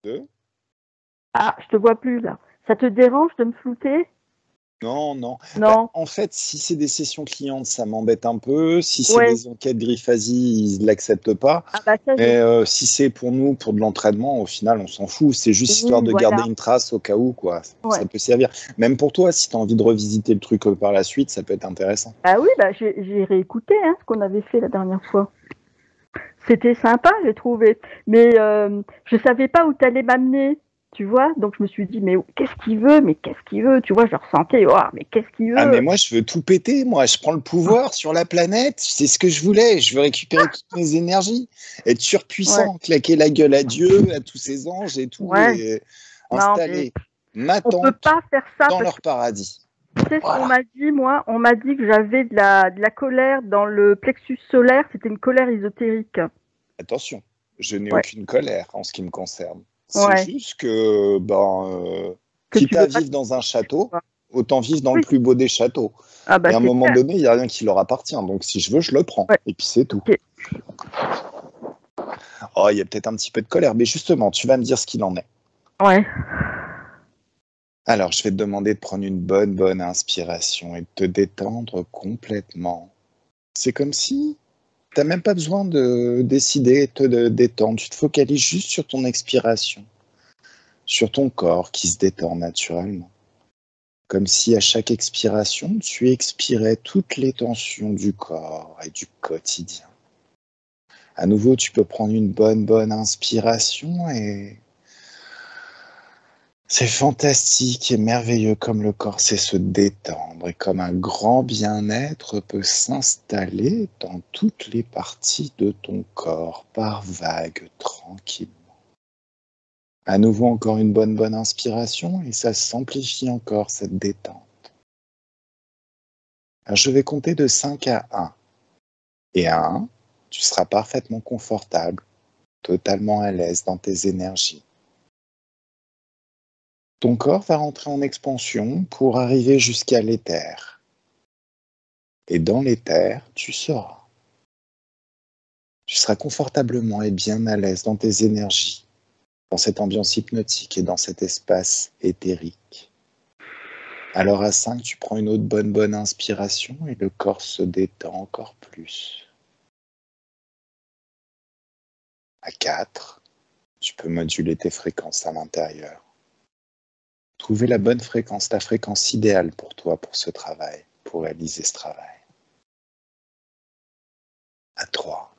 2. Ah, je te vois plus là. Ça te dérange de me flouter? Non, non. Non. En fait, si c'est des sessions clientes, ça m'embête un peu. Si c'est Ouais. des enquêtes Griffasie, ils ne l'acceptent pas. Ah bah ça, Mais si c'est pour nous, pour de l'entraînement, au final, on s'en fout. C'est juste histoire de garder une trace au cas où, quoi. Ça peut servir. Même pour toi, si tu as envie de revisiter le truc par la suite, ça peut être intéressant. Ah oui, bah j'ai réécouté ce qu'on avait fait la dernière fois. C'était sympa, j'ai trouvé. Mais je savais pas où tu allais m'amener, tu vois. Donc je me suis dit, mais qu'est-ce qu'il veut? Mais qu'est-ce qu'il veut? Tu vois, je ressentais, oh, mais qu'est-ce qu'il veut? Ah, mais moi, je veux tout péter. Moi, je prends le pouvoir sur la planète. C'est ce que je voulais. Je veux récupérer toutes mes énergies. Être surpuissant, claquer la gueule à Dieu, à tous ses anges et tout. Et installer ma tante dans leur paradis. Tu sais ce qu'on m'a dit, moi? On m'a dit que j'avais de la colère dans le plexus solaire. C'était une colère ésotérique. Attention, je n'ai aucune colère en ce qui me concerne. C'est juste que, quitte à vivre dans un château, autant vivre dans le plus beau des châteaux. Ah bah, et à un moment donné, il n'y a rien qui leur appartient. Donc, si je veux, je le prends. Et puis, c'est tout. Oh, il y a peut-être un petit peu de colère. Mais justement, tu vas me dire ce qu'il en est. Ouais. Alors, je vais te demander de prendre une bonne inspiration et de te détendre complètement. C'est comme si tu n'as même pas besoin de décider de te détendre. Tu te focalises juste sur ton expiration, sur ton corps qui se détend naturellement. Comme si à chaque expiration, tu expirais toutes les tensions du corps et du quotidien. À nouveau, tu peux prendre une bonne inspiration et c'est fantastique et merveilleux comme le corps sait se détendre et comme un grand bien-être peut s'installer dans toutes les parties de ton corps par vagues tranquillement. À nouveau, encore une bonne inspiration et ça s'amplifie encore cette détente. Alors, je vais compter de 5 à 1. Et à 1, tu seras parfaitement confortable, totalement à l'aise dans tes énergies. Ton corps va rentrer en expansion pour arriver jusqu'à l'éther. Et dans l'éther, tu seras. Tu seras confortablement et bien à l'aise dans tes énergies, dans cette ambiance hypnotique et dans cet espace éthérique. Alors à 5, tu prends une autre bonne inspiration et le corps se détend encore plus. À 4, tu peux moduler tes fréquences à l'intérieur. Trouver la bonne fréquence, la fréquence idéale pour toi, pour ce travail, pour réaliser ce travail. À 3.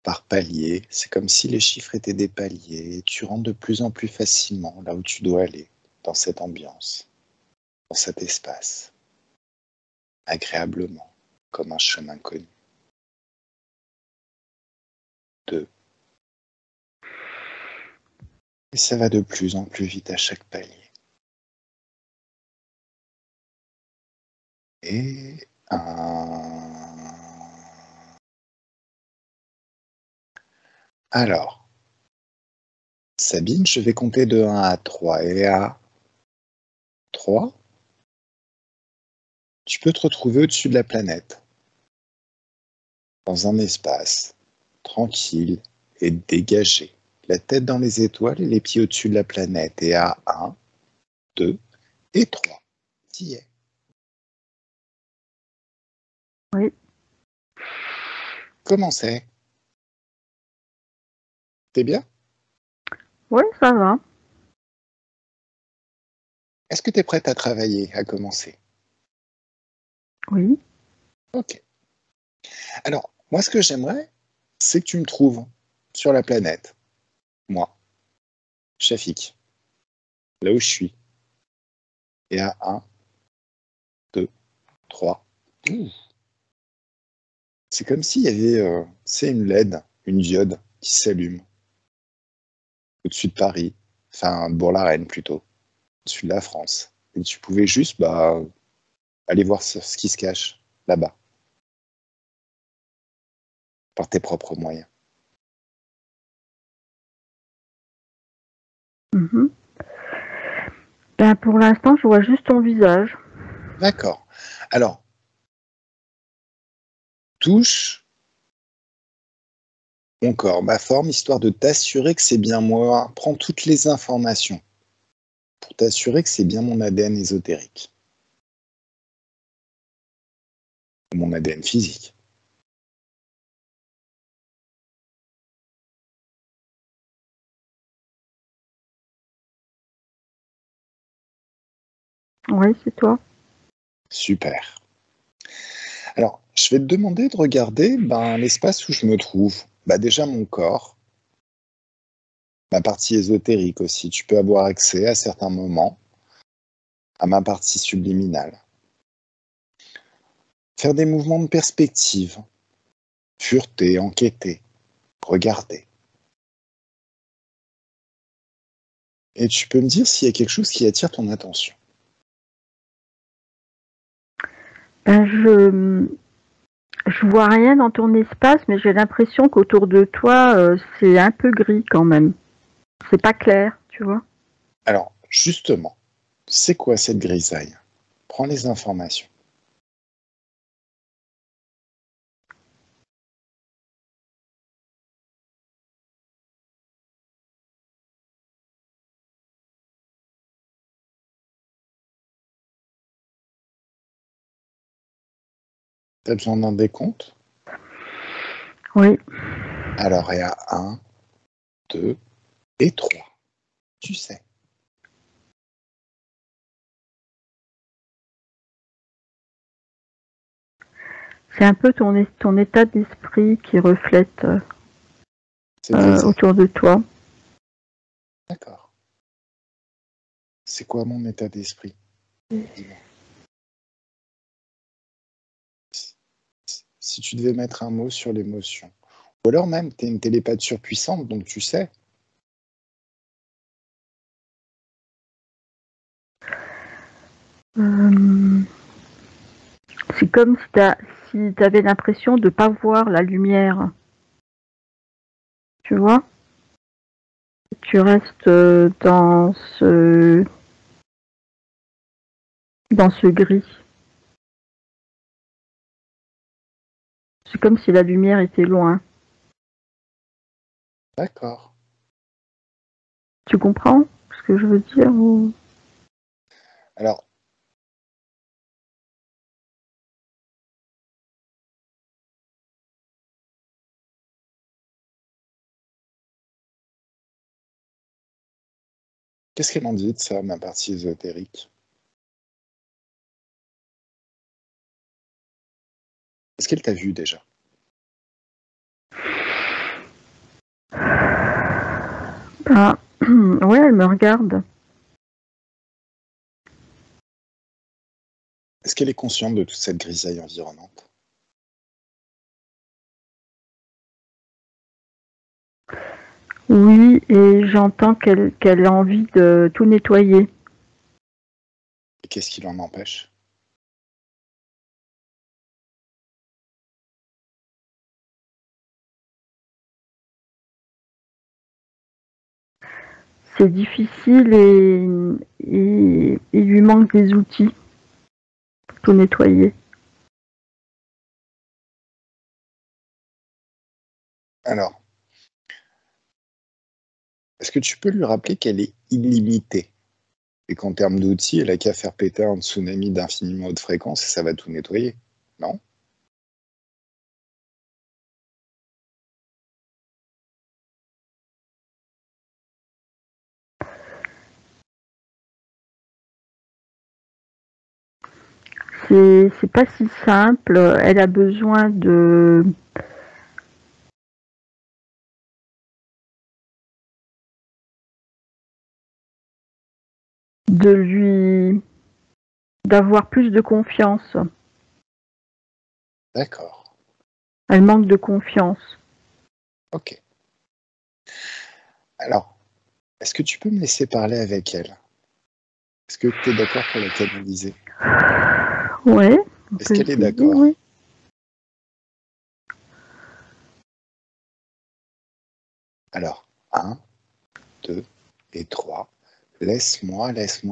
Par palier, c'est comme si les chiffres étaient des paliers et tu rentres de plus en plus facilement là où tu dois aller, dans cette ambiance, dans cet espace, agréablement, comme un chemin connu. 2. Et ça va de plus en plus vite à chaque palier. Et 1. Alors, Sabine, je vais compter de 1 à 3. Et à 3, tu peux te retrouver au-dessus de la planète, dans un espace tranquille et dégagé, la tête dans les étoiles et les pieds au-dessus de la planète. Et à 1, 2 et 3, t'y es. Oui. Comment c'est? T'es bien? Oui, ça va. Est-ce que t'es prête à travailler, à commencer? Oui. Ok. Alors, moi, ce que j'aimerais, c'est que tu me trouves sur la planète. Moi, Shafik, là où je suis. Et à 1, 2, 3. C'est comme s'il y avait une LED, une diode qui s'allume au-dessus de Paris, enfin de Bourg-la-Reine plutôt, au-dessus de la France. Et tu pouvais juste aller voir ce qui se cache là-bas, par tes propres moyens. Ben, pour l'instant, je vois juste ton visage. D'accord. Alors, touche Mon corps, ma forme, histoire de t'assurer que c'est bien moi. Prends toutes les informations pour t'assurer que c'est bien mon ADN ésotérique. Mon ADN physique. Oui, c'est toi. Super. Alors, je vais te demander de regarder l'espace où je me trouve. Déjà, mon corps, ma partie ésotérique aussi. Tu peux avoir accès à certains moments à ma partie subliminale. Faire des mouvements de perspective. Fureter, enquêter, regarder. Et tu peux me dire s'il y a quelque chose qui attire ton attention. Je vois rien dans ton espace, mais j'ai l'impression qu'autour de toi, c'est un peu gris quand même. C'est pas clair, tu vois. Alors, justement, c'est quoi cette grisaille? Prends les informations. T'as besoin d'un décompte? Oui. Alors, il y a 1, 2 et 3. Tu sais. C'est un peu ton état d'esprit qui reflète C'est grisaille. autour de toi. D'accord. C'est quoi mon état d'esprit? Dis-moi. Si tu devais mettre un mot sur l'émotion. Ou alors même, t'es une télépathe surpuissante, donc tu sais. C'est comme si t'avais l'impression de pas voir la lumière. Tu vois? Tu restes dans ce gris. C'est comme si la lumière était loin. D'accord. Tu comprends ce que je veux dire ou... Alors, qu'est-ce qu'elle en dit de ça, ma partie ésotérique? Est-ce qu'elle t'a vu déjà? Ah, ouais, elle me regarde. Est-ce qu'elle est consciente de toute cette grisaille environnante? Oui, et j'entends qu'elle a envie de tout nettoyer. Et qu'est-ce qui l'en empêche? C'est difficile et il lui manque des outils pour tout nettoyer. Alors, est-ce que tu peux lui rappeler qu'elle est illimitée et qu'en termes d'outils, elle a qu'à faire péter un tsunami d'infiniment haute fréquence et ça va tout nettoyer? Non? C'est pas si simple. Elle a besoin de lui d'avoir plus de confiance. D'accord. Elle manque de confiance. Ok. Alors, est-ce que tu peux me laisser parler avec elle? Est-ce que tu es d'accord pour la canaliser? Ouais, on Est-ce peut qu'elle est essayer, d'accord? oui. Alors, 1, 2 et 3. Laisse-moi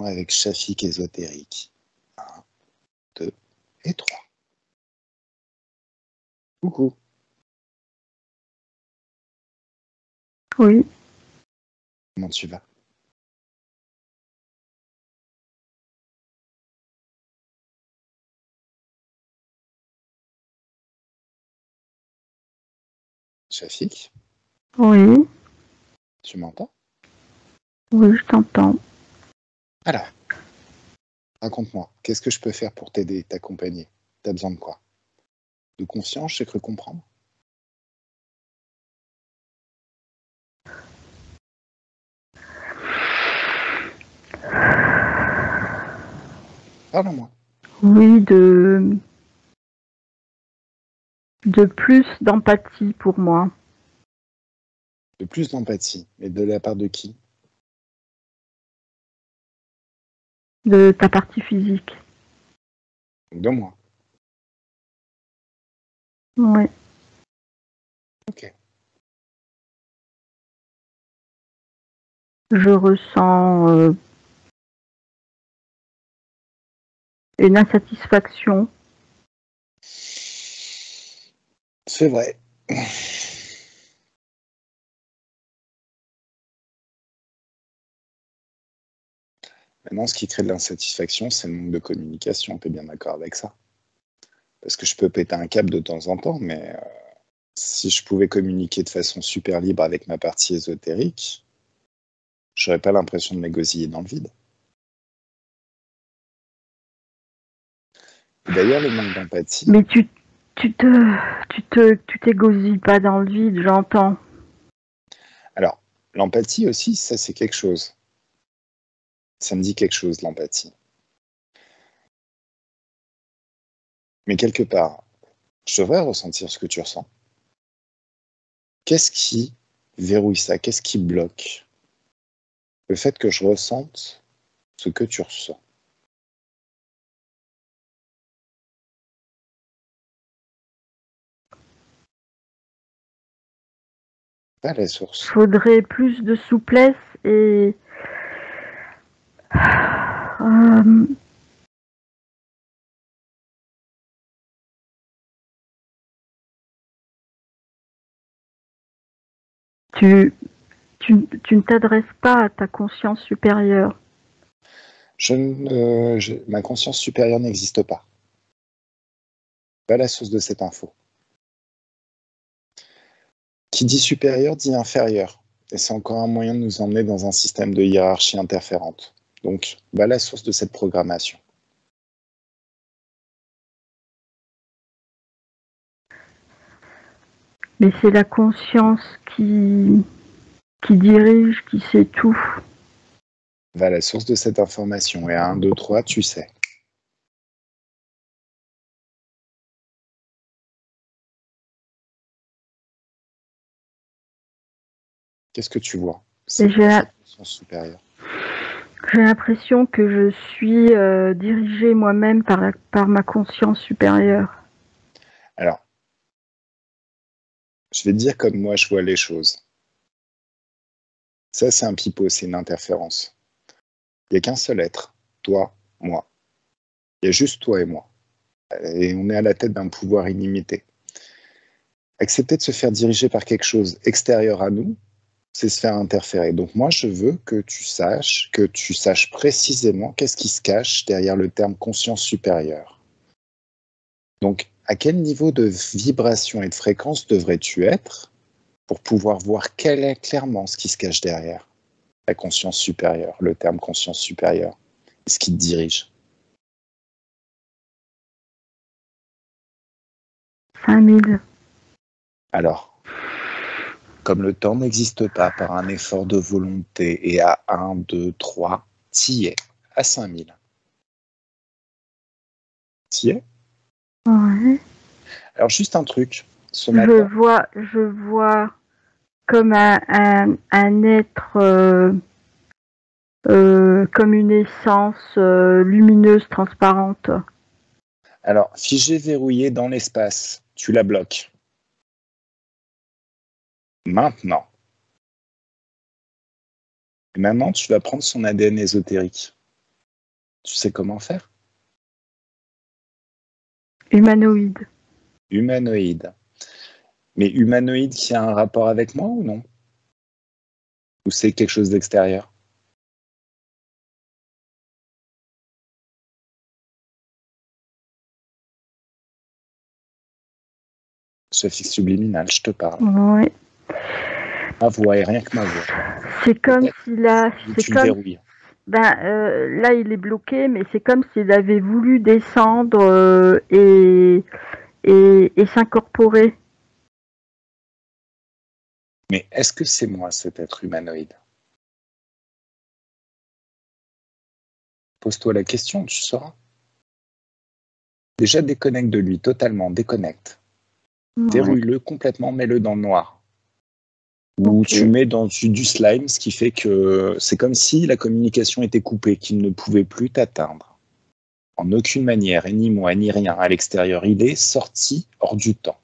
avec Shafik ésotérique. 1, 2 et 3. Coucou. Oui, Comment tu vas? Shafik, oui, tu m'entends? oui, je t'entends. Alors, raconte-moi, qu'est-ce que je peux faire pour t'aider, t'accompagner? T'as besoin de quoi? De confiance, j'ai cru comprendre. Parle-moi. Oui, de plus d'empathie pour moi, De plus d'empathie. Et de la part de qui? de ta partie physique. De moi. Oui, Ok. je ressens une insatisfaction. C'est vrai. Maintenant, ce qui crée de l'insatisfaction, c'est le manque de communication. T'es bien d'accord avec ça? Parce que je peux péter un câble de temps en temps, mais si je pouvais communiquer de façon super libre avec ma partie ésotérique, j'aurais pas l'impression de m'égosiller dans le vide. D'ailleurs, le manque d'empathie. Mais tu t'égosiles pas dans le vide, j'entends. Alors, l'empathie aussi, ça c'est quelque chose. Ça me dit quelque chose, l'empathie. Mais quelque part, je devrais ressentir ce que tu ressens. Qu'est-ce qui verrouille ça? Qu'est-ce qui bloque le fait que je ressente ce que tu ressens? Pas la source. Faudrait plus de souplesse et euh, tu, tu ne t'adresses pas à ta conscience supérieure. Ma conscience supérieure n'existe pas. Pas la source de cette info. Qui dit supérieur dit inférieur. Et c'est encore un moyen de nous emmener dans un système de hiérarchie interférente. Donc, bah, la source de cette programmation. Mais c'est la conscience qui dirige, qui sait tout. Va à la source de cette information. Et à 1, 2, 3, tu sais. Qu'est-ce que tu vois? Et C'est quoi cette conscience supérieure? j'ai l'impression que je suis dirigée moi-même par ma conscience supérieure. Alors, je vais te dire comme moi je vois les choses. Ça, c'est un pipeau, c'est une interférence. Il n'y a qu'un seul être. Toi, moi. Il y a juste toi et moi. Et on est à la tête d'un pouvoir illimité. Accepter de se faire diriger par quelque chose extérieur à nous, c'est se faire interférer. Donc moi, je veux que tu saches précisément qu'est-ce qui se cache derrière le terme conscience supérieure. Donc, à quel niveau de vibration et de fréquence devrais-tu être pour pouvoir voir quel est clairement ce qui se cache derrière la conscience supérieure, le terme conscience supérieure, ce qui te dirige? 5000. Alors, comme le temps n'existe pas par un effort de volonté et à 1, 2, 3, t'y es, à 5000. T'y es? Ouais. Alors, juste un truc, ce matin, Je vois comme un être, comme une essence lumineuse, transparente. alors, figé verrouillé dans l'espace, tu la bloques. Maintenant. Maintenant, tu vas prendre son ADN ésotérique. Tu sais comment faire? Humanoïde. Humanoïde. Mais humanoïde qui a un rapport avec moi ou non? Ou c'est quelque chose d'extérieur? Suffixe subliminal, je te parle. Ouais. Ma voix et rien que ma voix. C'est comme Peut-être s'il a. que C'est tu le comme. verrouilles. Ben, là, il est bloqué, mais c'est comme s'il avait voulu descendre et s'incorporer. Mais est-ce que c'est moi, cet être humanoïde? Pose-toi la question, tu sauras. Déjà, déconnecte de lui totalement, déconnecte. Ouais. Verrouille-le complètement, mets-le dans le noir. Ou Ok. tu mets dans du slime, ce qui fait que c'est comme si la communication était coupée, qu'il ne pouvait plus t'atteindre. En aucune manière, et ni moi, ni rien à l'extérieur. Il est sorti hors du temps.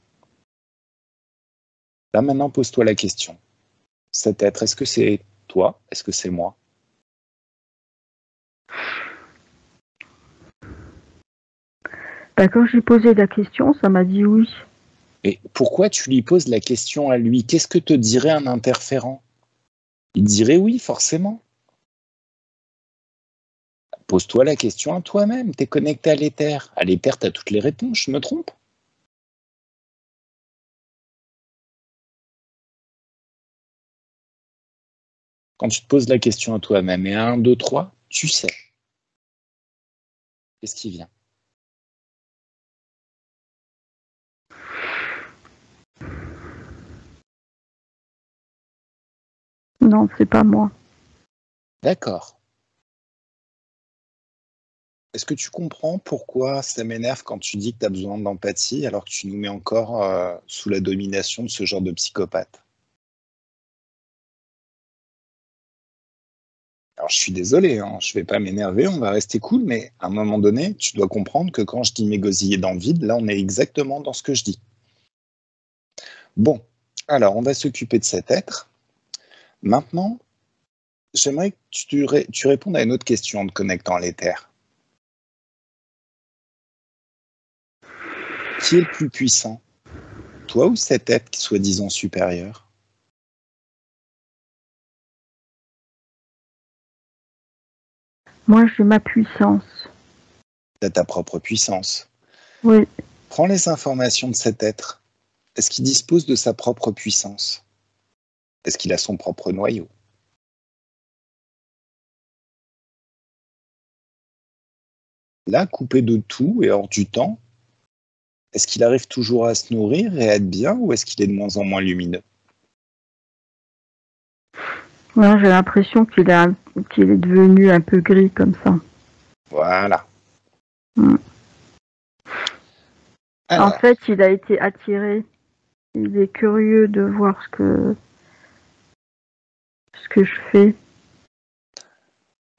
Là, maintenant, pose-toi la question. Cet être, est-ce que c'est toi? Est-ce que c'est moi? Ben, quand j'ai posé la question, ça m'a dit oui. Et pourquoi tu lui poses la question à lui? Qu'est-ce que te dirait un interférent? Il dirait oui, forcément. Pose-toi la question à toi-même. T'es connecté à l'éther. À l'éther, t'as toutes les réponses, je me trompe? Quand tu te poses la question à toi-même, et à 1, 2, 3, tu sais. Qu'est-ce qui vient? Non, c'est pas moi. D'accord. Est-ce que tu comprends pourquoi ça m'énerve quand tu dis que tu as besoin d'empathie alors que tu nous mets encore sous la domination de ce genre de psychopathe? Alors je suis désolé, hein, je vais pas m'énerver, on va rester cool, mais à un moment donné, tu dois comprendre que quand je dis m'égosiller dans le vide, là on est exactement dans ce que je dis. Bon, alors on va s'occuper de cet être. Maintenant, j'aimerais que tu répondes à une autre question en te connectant à l'éther. Qui est le plus puissant? Toi ou cet être qui soi-disant supérieur? Moi, j'ai ma puissance. Tu as ta propre puissance. Oui. Prends les informations de cet être. Est-ce qu'il dispose de sa propre puissance? Est-ce qu'il a son propre noyau? Là, coupé de tout et hors du temps, est-ce qu'il arrive toujours à se nourrir et à être bien ou est-ce qu'il est de moins en moins lumineux? Non, j'ai l'impression qu'il est devenu un peu gris comme ça. Voilà. Mm. Alors, En fait, il a été attiré. Il est curieux de voir ce que je fais.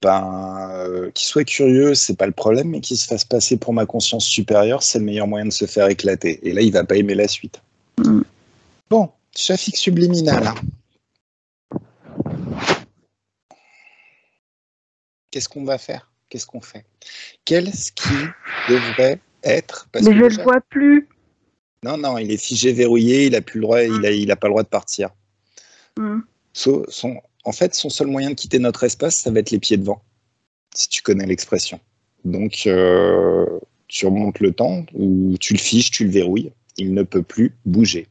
qu'il soit curieux, c'est pas le problème, mais qu'il se fasse passer pour ma conscience supérieure, c'est le meilleur moyen de se faire éclater. Et là, il va pas aimer la suite. Mm. Bon, chafique subliminal. Hein. Qu'est-ce qu'on va faire? Qu'est-ce qu'on fait? Qu'est-ce qui devrait être? Parce Mais que je déjà, le vois plus. non, il est figé, verrouillé, il a plus le droit, il a pas le droit de partir. Mm. En fait, son seul moyen de quitter notre espace, ça va être les pieds devant, si tu connais l'expression. Donc, tu remontes le temps, ou tu le figes, tu le verrouilles, il ne peut plus bouger.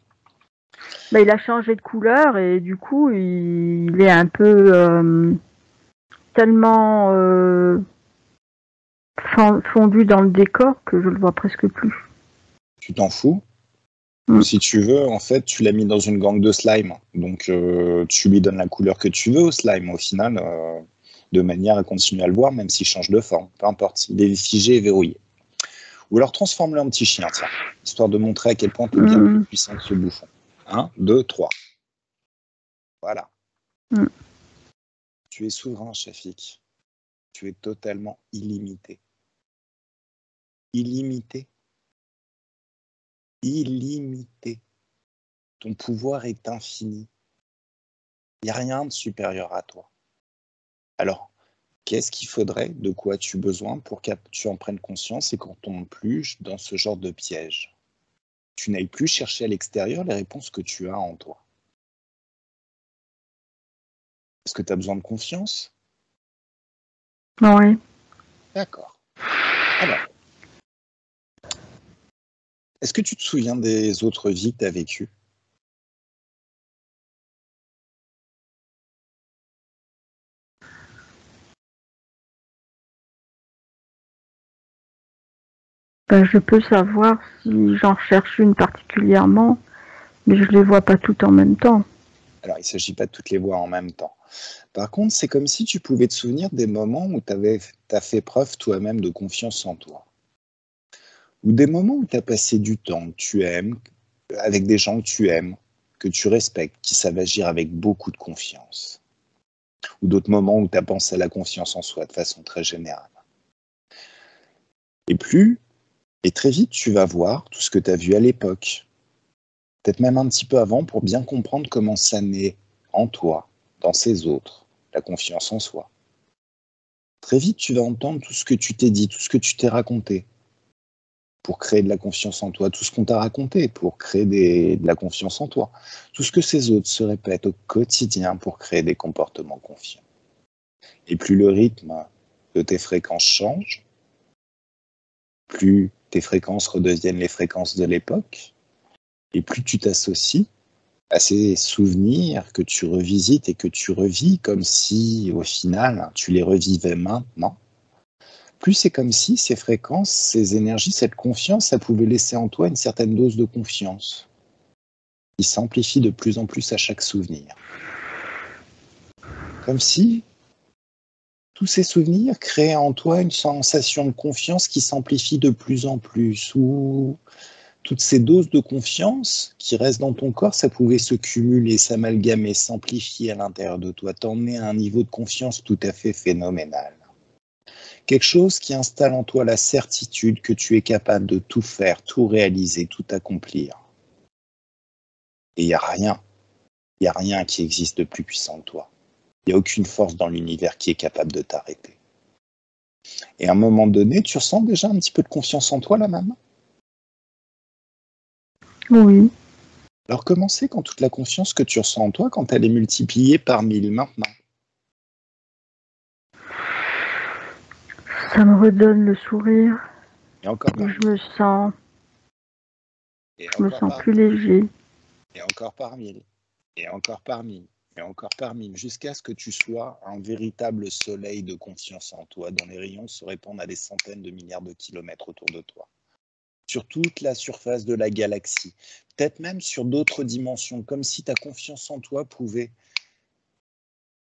Bah, il a changé de couleur et du coup, il est un peu tellement fondu dans le décor que je le vois presque plus. Tu t'en fous? Mm. Si tu veux, en fait, tu l'as mis dans une gangue de slime. Donc, tu lui donnes la couleur que tu veux au slime, au final, de manière à continuer à le voir, même s'il change de forme. Peu importe, il est figé et verrouillé. Ou alors, transforme-le en petit chien, tiens, histoire de montrer à quel point tu es bien plus puissant que ce bouffon. 1, 2, 3. Voilà. Mm. Tu es souverain, Shafik. Tu es totalement illimité. Illimité. Illimité. Ton pouvoir est infini. Il n'y a rien de supérieur à toi. Alors, qu'est-ce qu'il faudrait, de quoi as-tu besoin pour que tu en prennes conscience et qu'on ne tombe plus dans ce genre de piège? Tu n'ailles plus chercher à l'extérieur les réponses que tu as en toi. Est-ce que tu as besoin de confiance? Oui. D'accord. Alors, est-ce que tu te souviens des autres vies que tu as vécues? Ben, je peux savoir si j'en cherche une particulièrement, mais je les vois pas toutes en même temps. Alors, il ne s'agit pas de toutes les voir en même temps. Par contre, c'est comme si tu pouvais te souvenir des moments où tu as fait preuve toi-même de confiance en toi. Ou des moments où tu as passé du temps que tu aimes, avec des gens que tu aimes, que tu respectes, qui savent agir avec beaucoup de confiance. Ou d'autres moments où tu as pensé à la confiance en soi de façon très générale. Et très vite, tu vas voir tout ce que tu as vu à l'époque. Peut-être même un petit peu avant pour bien comprendre comment ça naît en toi, dans ces autres, la confiance en soi. Très vite, tu vas entendre tout ce que tu t'es dit, tout ce que tu t'es raconté pour créer de la confiance en toi, tout ce qu'on t'a raconté pour créer de la confiance en toi, tout ce que ces autres se répètent au quotidien pour créer des comportements confiants. Et plus le rythme de tes fréquences change, plus tes fréquences redeviennent les fréquences de l'époque, et plus tu t'associes à ces souvenirs que tu revisites et que tu revis comme si, au final, tu les revivais maintenant, plus c'est comme si ces fréquences, ces énergies, cette confiance, ça pouvait laisser en toi une certaine dose de confiance qui s'amplifie de plus en plus à chaque souvenir. Comme si tous ces souvenirs créaient en toi une sensation de confiance qui s'amplifie de plus en plus, ou toutes ces doses de confiance qui restent dans ton corps, ça pouvait se cumuler, s'amalgamer, s'amplifier à l'intérieur de toi, t'emmener à un niveau de confiance tout à fait phénoménal. Quelque chose qui installe en toi la certitude que tu es capable de tout faire, tout réaliser, tout accomplir. Et il n'y a rien qui existe de plus puissant que toi. Il n'y a aucune force dans l'univers qui est capable de t'arrêter. Et à un moment donné, tu ressens déjà un petit peu de confiance en toi là même? Oui. Alors comment c'est quand toute la confiance que tu ressens en toi, quand elle est multipliée par 1000 maintenant? Ça me redonne le sourire. Et encore par Je me sens, et je me encore sens par plus léger. et encore par 1000, et encore par 1000, et encore par 1000, jusqu'à ce que tu sois un véritable soleil de confiance en toi, dont les rayons se répandent à des centaines de milliards de kilomètres autour de toi, sur toute la surface de la galaxie, peut-être même sur d'autres dimensions, comme si ta confiance en toi pouvait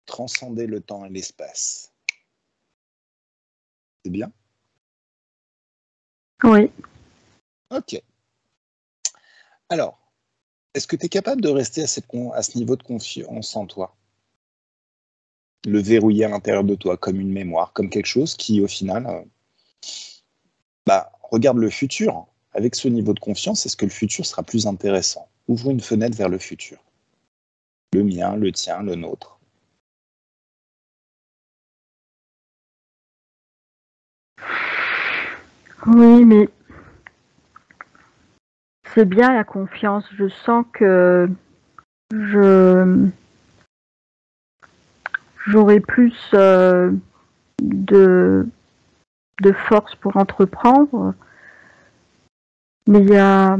transcender le temps et l'espace. C'est bien? Oui. Ok. Alors, est-ce que tu es capable de rester à ce niveau de confiance en toi? Le verrouiller à l'intérieur de toi comme une mémoire, comme quelque chose qui, au final, regarde le futur. Avec ce niveau de confiance, est-ce que le futur sera plus intéressant? Ouvre une fenêtre vers le futur. Le mien, le tien, le nôtre. Oui, mais c'est bien la confiance. Je sens que j'aurai plus de force pour entreprendre. Mais il y a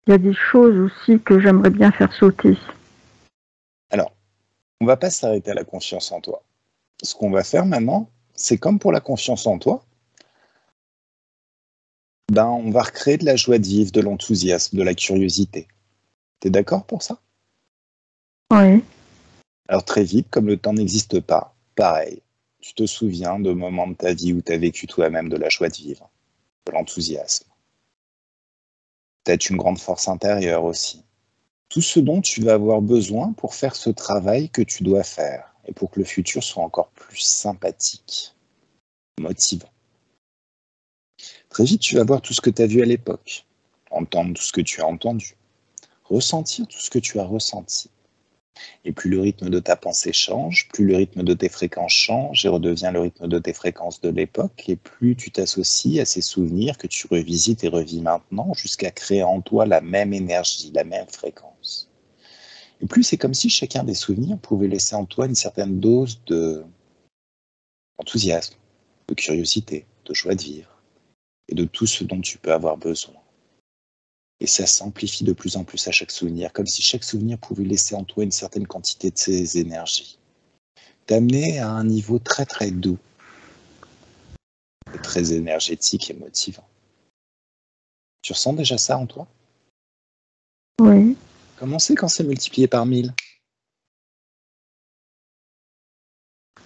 des choses aussi que j'aimerais bien faire sauter. Alors, on ne va pas s'arrêter à la confiance en toi. Ce qu'on va faire maintenant, c'est comme pour la confiance en toi, on va recréer de la joie de vivre, de l'enthousiasme, de la curiosité. T'es d'accord pour ça? Oui. Alors très vite, comme le temps n'existe pas, pareil, tu te souviens de moments de ta vie où tu as vécu toi-même de la joie de vivre, de l'enthousiasme. Peut-être une grande force intérieure aussi. Tout ce dont tu vas avoir besoin pour faire ce travail que tu dois faire et pour que le futur soit encore plus sympathique, motivant. Très vite, tu vas voir tout ce que tu as vu à l'époque, entendre tout ce que tu as entendu, ressentir tout ce que tu as ressenti. Et plus le rythme de ta pensée change, plus le rythme de tes fréquences change et redevient le rythme de tes fréquences de l'époque, et plus tu t'associes à ces souvenirs que tu revisites et revis maintenant jusqu'à créer en toi la même énergie, la même fréquence. Et plus c'est comme si chacun des souvenirs pouvait laisser en toi une certaine dose d'enthousiasme, de curiosité, de joie de vivre, et de tout ce dont tu peux avoir besoin. Et ça s'amplifie de plus en plus à chaque souvenir, comme si chaque souvenir pouvait laisser en toi une certaine quantité de ces énergies. T'amener à un niveau très très doux, et très énergétique et motivant. Tu ressens déjà ça en toi? Oui. Comment c'est quand c'est multiplié par 1000?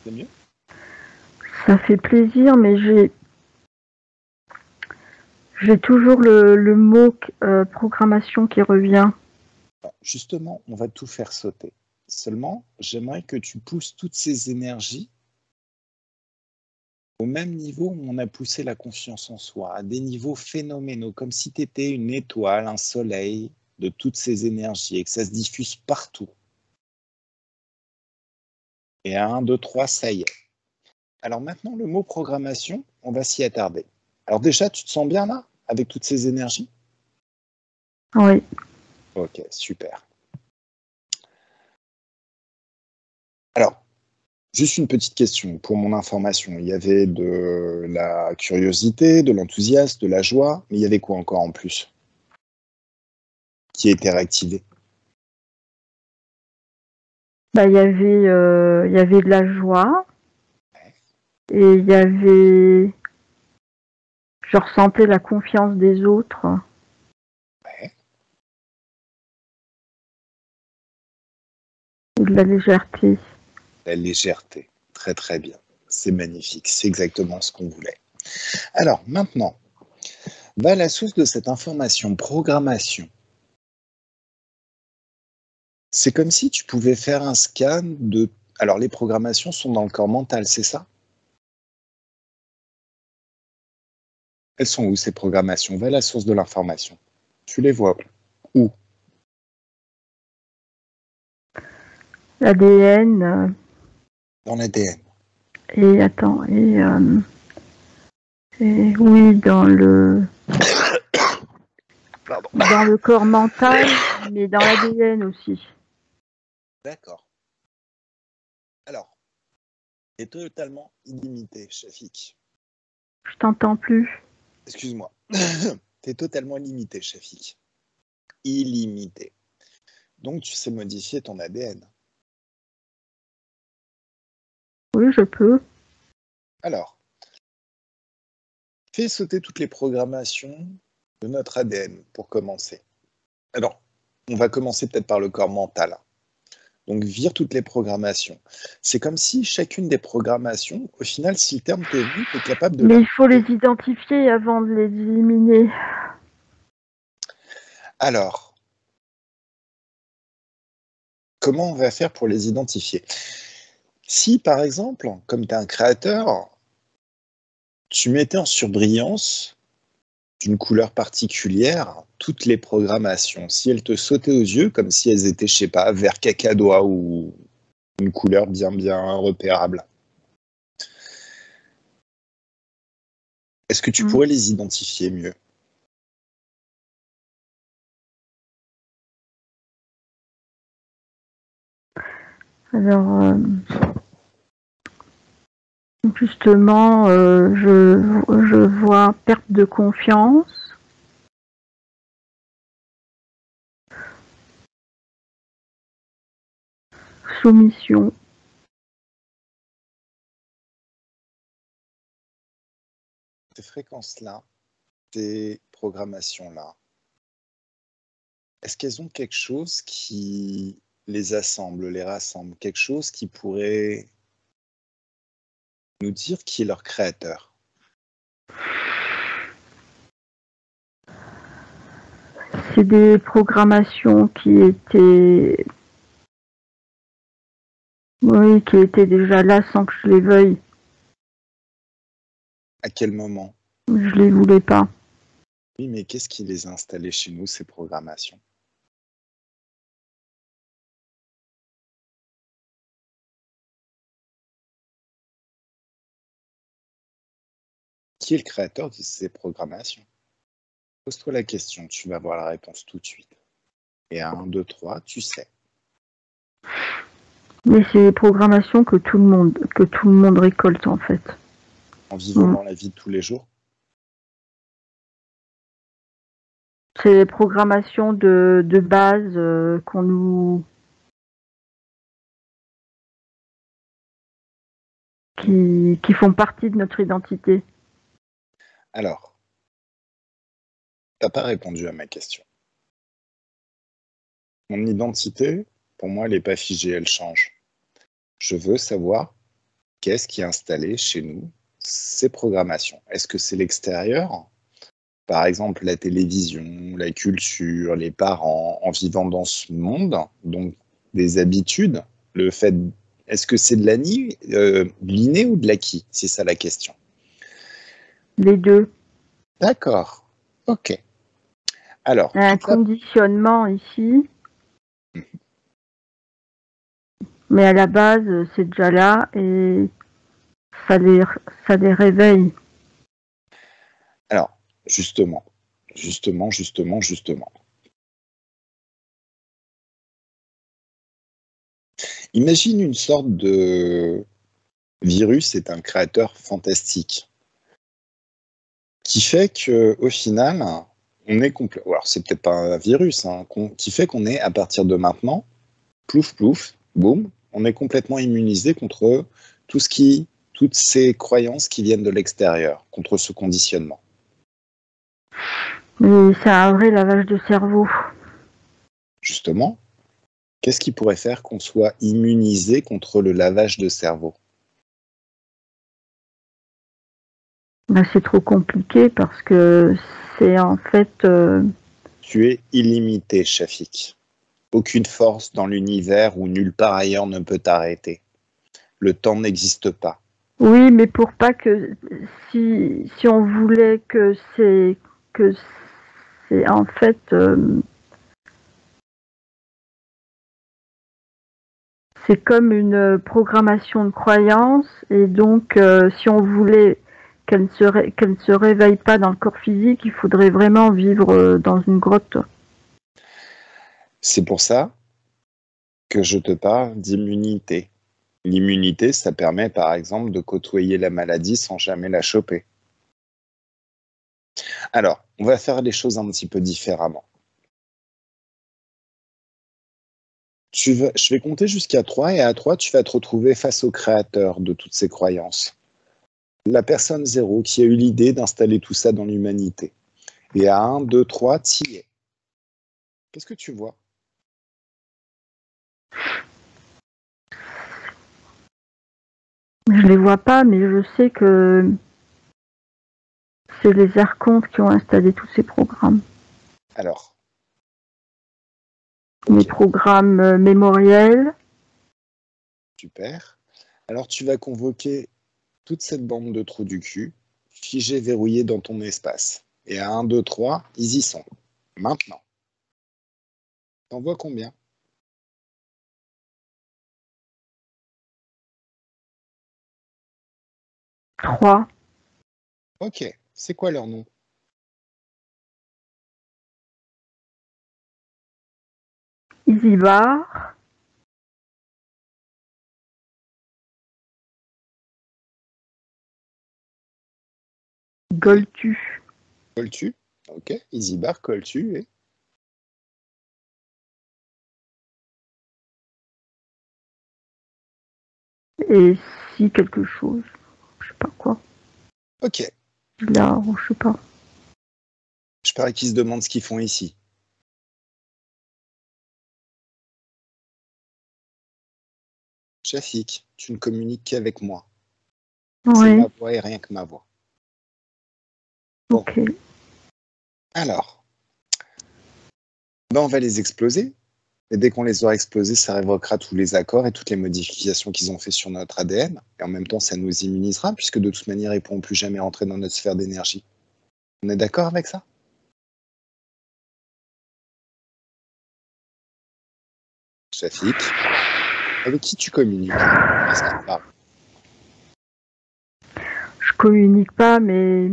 C'est mieux? Ça fait plaisir, mais j'ai toujours le mot programmation qui revient. Justement, on va tout faire sauter. Seulement, j'aimerais que tu pousses toutes ces énergies au même niveau où on a poussé la confiance en soi, à des niveaux phénoménaux, comme si tu étais une étoile, un soleil de toutes ces énergies et que ça se diffuse partout. Et à 1, 2, 3, ça y est. Alors maintenant, le mot programmation, on va s'y attarder. Alors déjà, tu te sens bien là, avec toutes ces énergies? Oui. Ok, super. Alors, juste une petite question pour mon information. Il y avait de la curiosité, de l'enthousiasme, de la joie, mais il y avait quoi encore en plus qui a été réactivé? Bah, il y avait de la joie et il y avait, je ressentais la confiance des autres Ouais. et de la légèreté. La légèreté. Très très bien. C'est magnifique. C'est exactement ce qu'on voulait. Alors maintenant, va à la source de cette information, programmation. C'est comme si tu pouvais faire un scan de... Alors les programmations sont dans le corps mental, c'est ça? Elles sont où ces programmations? Va à la source de l'information. Tu les vois où? L'ADN Dans l'ADN. et attends, et oui, Pardon. dans le corps mental, mais dans l'ADN aussi. D'accord. Alors, c'est totalement illimité, Shafik. Je t'entends plus. Excuse-moi. T'es totalement limité, Shafik. Illimité. Donc, tu sais modifier ton ADN. Oui, je peux. Alors, fais sauter toutes les programmations de notre ADN pour commencer. Alors, on va commencer peut-être par le corps mental. Donc, vire toutes les programmations. C'est comme si chacune des programmations, au final, si le terme t'est venu, tu es capable de Mais la... il faut les identifier avant de les éliminer. Alors, comment on va faire pour les identifier? Si, par exemple, comme tu es un créateur, tu mettais en surbrillance d'une couleur particulière toutes les programmations, si elles te sautaient aux yeux, comme si elles étaient, je sais pas, vert cacadois ou une couleur bien repérable, est-ce que tu pourrais les identifier mieux? Alors, justement, je vois perte de confiance, soumission, Ces fréquences-là, ces programmations-là, est-ce qu'elles ont quelque chose qui les assemble, les rassemble, quelque chose qui pourrait nous dire qui est leur créateur? c'est des programmations oui, qui étaient déjà là sans que je les veuille. À quel moment? Je les voulais pas. Oui, mais qu'est-ce qui les a installées chez nous, ces programmations? Qui est le créateur de ces programmations? Pose-toi la question, tu vas avoir la réponse tout de suite. Et à 1, 2, 3, tu sais. Mais c'est des programmations que tout le monde récolte en fait. En vivant dans la vie de tous les jours? C'est des programmations de base qu'on nous qui font partie de notre identité. Alors, t'as pas répondu à ma question. Mon identité, pour moi, elle n'est pas figée, elle change. Je veux savoir qu'est-ce qui est installé chez nous, ces programmations. Est-ce que c'est l'extérieur? Par exemple, la télévision, la culture, les parents, en vivant dans ce monde, donc des habitudes, le fait, est-ce que c'est de l'inné ou de l'acquis? C'est ça la question. Les deux. D'accord, ok. Alors, Un conditionnement ici, mais à la base, c'est déjà là et ça les réveille. Alors, justement. Imagine une sorte de virus est un créateur fantastique qui fait que au final, on est complet. Alors, c'est peut-être pas un virus, hein, qui fait qu'on est à partir de maintenant, plouf plouf, boum, on est complètement immunisé contre toutes ces croyances qui viennent de l'extérieur, contre ce conditionnement. Mais c'est un vrai lavage de cerveau. Justement, qu'est-ce qui pourrait faire qu'on soit immunisé contre le lavage de cerveau? Ben, c'est trop compliqué parce que c'est en fait... Tu es illimité, Shafik. Aucune force dans l'univers où nulle part ailleurs ne peut t'arrêter. Le temps n'existe pas. Oui, mais pour pas que... Si on voulait que c'est en fait... c'est comme une programmation de croyance et donc si on voulait qu'elle ne se réveille pas dans le corps physique, il faudrait vraiment vivre dans une grotte. C'est pour ça que je te parle d'immunité. L'immunité, ça permet par exemple de côtoyer la maladie sans jamais la choper. Alors, on va faire les choses un petit peu différemment. Je vais compter jusqu'à 3 et à 3, tu vas te retrouver face au créateur de toutes ces croyances. La personne zéro qui a eu l'idée d'installer tout ça dans l'humanité. Et à 1, 2, 3, t'y es. Qu'est-ce que tu vois? Je les vois pas, mais je sais que c'est les archontes qui ont installé tous ces programmes. Alors. Okay. Les programmes mémoriels. Super. Alors tu vas convoquer toute cette bande de trous du cul, figés, verrouillés dans ton espace. Et à 1, 2, 3, ils y sont. Maintenant. T'en vois combien? 3. Ok. C'est quoi leur nom? Isibar. Goltu. Goltu. Ok. Isibar, Goltu et... Et si quelque chose. Je sais pas quoi. Ok. Là, je sais pas. Je parie qu'ils se demandent ce qu'ils font ici. Shafik, tu ne communiques qu'avec moi. Ouais. C'est ma voix et rien que ma voix. Bon. Ok. Alors, ben on va les exploser. Et dès qu'on les aura explosés, ça révoquera tous les accords et toutes les modifications qu'ils ont fait sur notre ADN. Et en même temps, ça nous immunisera, puisque de toute manière, ils ne pourront plus jamais rentrer dans notre sphère d'énergie. On est d'accord avec ça? Shafik, avec qui tu communiques? Qu'est-ce qui te parle? Je communique pas, mais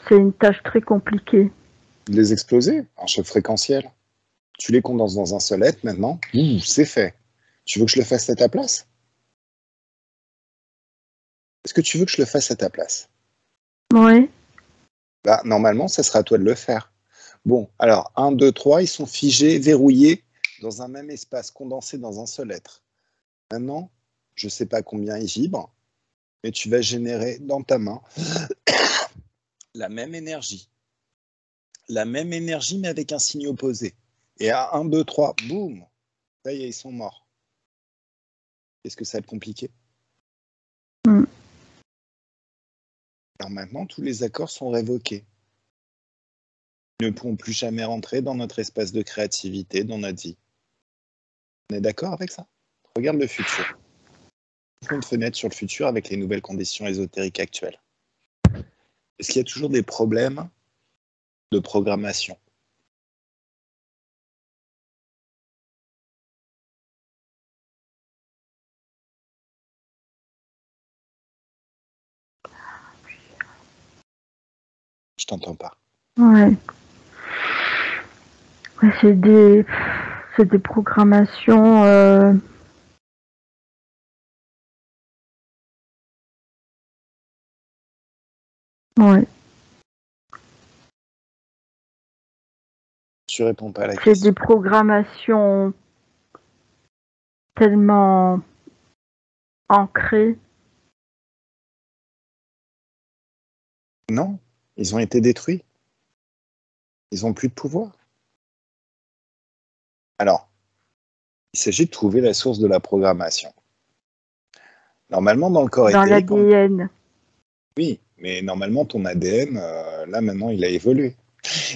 c'est une tâche très compliquée. Les exploser? Un choc fréquentiel? Tu les condenses dans un seul être maintenant. C'est fait. Tu veux que je le fasse à ta place? Est-ce que tu veux que je le fasse à ta place? Oui. Bah, normalement, ça sera à toi de le faire. Bon, alors, 1, 2, 3, ils sont figés, verrouillés, dans un même espace, condensés dans un seul être. Maintenant, je ne sais pas combien ils vibrent, mais tu vas générer dans ta main la même énergie. La même énergie, mais avec un signe opposé. Et à 1, 2, 3, boum, ça y est, ils sont morts. Est-ce que ça va être compliqué? Alors maintenant, tous les accords sont révoqués. Ils ne pourront plus jamais rentrer dans notre espace de créativité, dans notre vie. On est d'accord avec ça? Regarde le futur. Ouvre une fenêtre sur le futur avec les nouvelles conditions ésotériques actuelles. Est-ce qu'il y a toujours des problèmes de programmation? Je t'entends pas. Ouais. C'est des programmations. Ouais. Tu réponds pas à la C'est des question. programmations tellement ancrées. Non, ils ont été détruits. Ils n'ont plus de pouvoir. Alors, il s'agit de trouver la source de la programmation. Normalement, dans le corps Dans éthérique, l'ADN. oui, mais normalement, ton ADN, là, maintenant, il a évolué.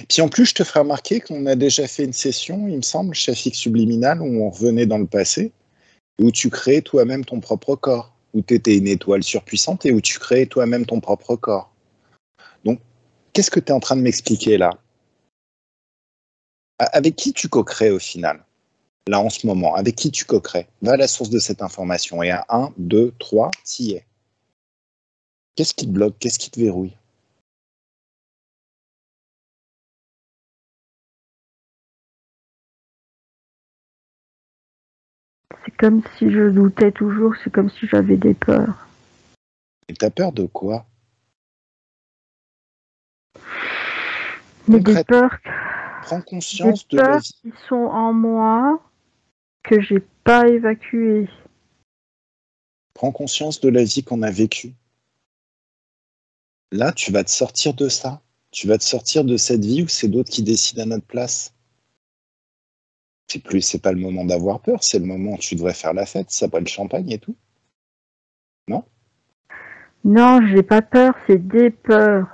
Puis en plus, je te ferai remarquer qu'on a déjà fait une session, il me semble, chez Fixe Subliminal, où on revenait dans le passé, où tu créais toi-même ton propre corps, où tu étais une étoile surpuissante et où tu créais toi-même ton propre corps. Donc, qu'est-ce que tu es en train de m'expliquer là? Avec qui tu co-crées au final? Là, en ce moment, avec qui tu co-crées? Va à la source de cette information et à 1, 2, 3, t'y es. Qu'est-ce qui te bloque? Qu'est-ce qui te verrouille? C'est comme si je doutais toujours, c'est comme si j'avais des peurs. Et t'as peur de quoi? Mais des peurs, Prends conscience de la vie. qui sont en moi, que j'ai pas évacuées. Prends conscience de la vie qu'on a vécue. Là, tu vas te sortir de ça. Tu vas te sortir de cette vie où c'est d'autres qui décident à notre place. C'est pas le moment d'avoir peur, c'est le moment où tu devrais faire la fête, ça boit le champagne et tout. Non? Non, j'ai pas peur, c'est des peurs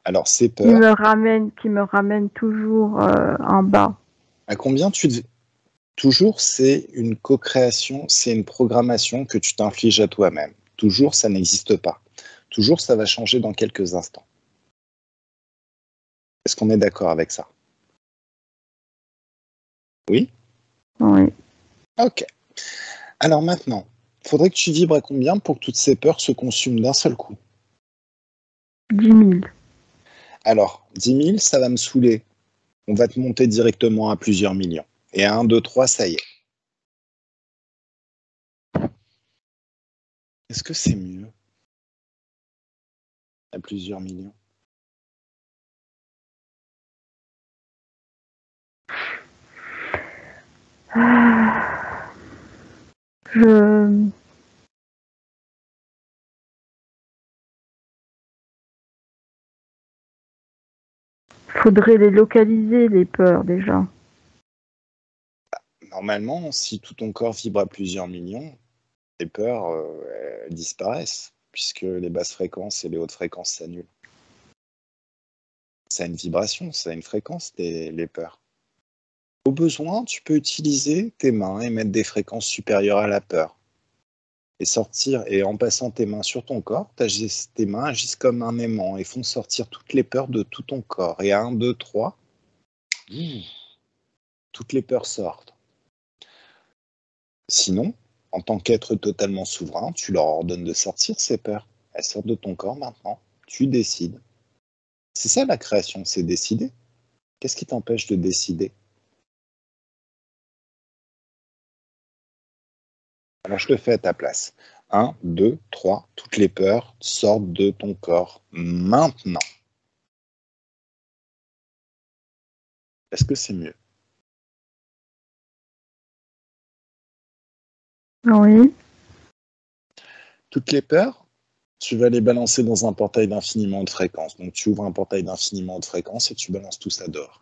Alors, ces qui peurs, me ramènent toujours en bas. à combien toujours, c'est une co-création, c'est une programmation que tu t'infliges à toi-même. Toujours, ça n'existe pas. Toujours, ça va changer dans quelques instants. Est-ce qu'on est d'accord avec ça? Oui? Oui. Ok. Alors maintenant, il faudrait que tu vibres à combien pour que toutes ces peurs se consument d'un seul coup? 10 000. Alors, 10 000, ça va me saouler. On va te monter directement à plusieurs millions. Et à 1, 2, 3, ça y est. Est-ce que c'est mieux à plusieurs millions? Je... Faudrait les localiser, les peurs, déjà. Normalement, si tout ton corps vibre à plusieurs millions, les peurs elles disparaissent, puisque les basses fréquences et les hautes fréquences s'annulent. Ça a une vibration, ça a une fréquence, les peurs. Au besoin, tu peux utiliser tes mains et mettre des fréquences supérieures à la peur. Et sortir, et en passant tes mains sur ton corps, tes mains agissent comme un aimant et font sortir toutes les peurs de tout ton corps. Et à 1, 2, 3, toutes les peurs sortent. Sinon, en tant qu'être totalement souverain, tu leur ordonnes de sortir ces peurs. Elles sortent de ton corps maintenant. Tu décides. C'est ça la création, c'est décider. Qu'est-ce qui t'empêche de décider? Alors je le fais à ta place. 1, 2, 3, toutes les peurs sortent de ton corps maintenant. Est-ce que c'est mieux? Oui. Toutes les peurs, tu vas les balancer dans un portail d'infiniment haute fréquence. Donc tu ouvres un portail d'infiniment haute fréquence et tu balances tout ça dehors.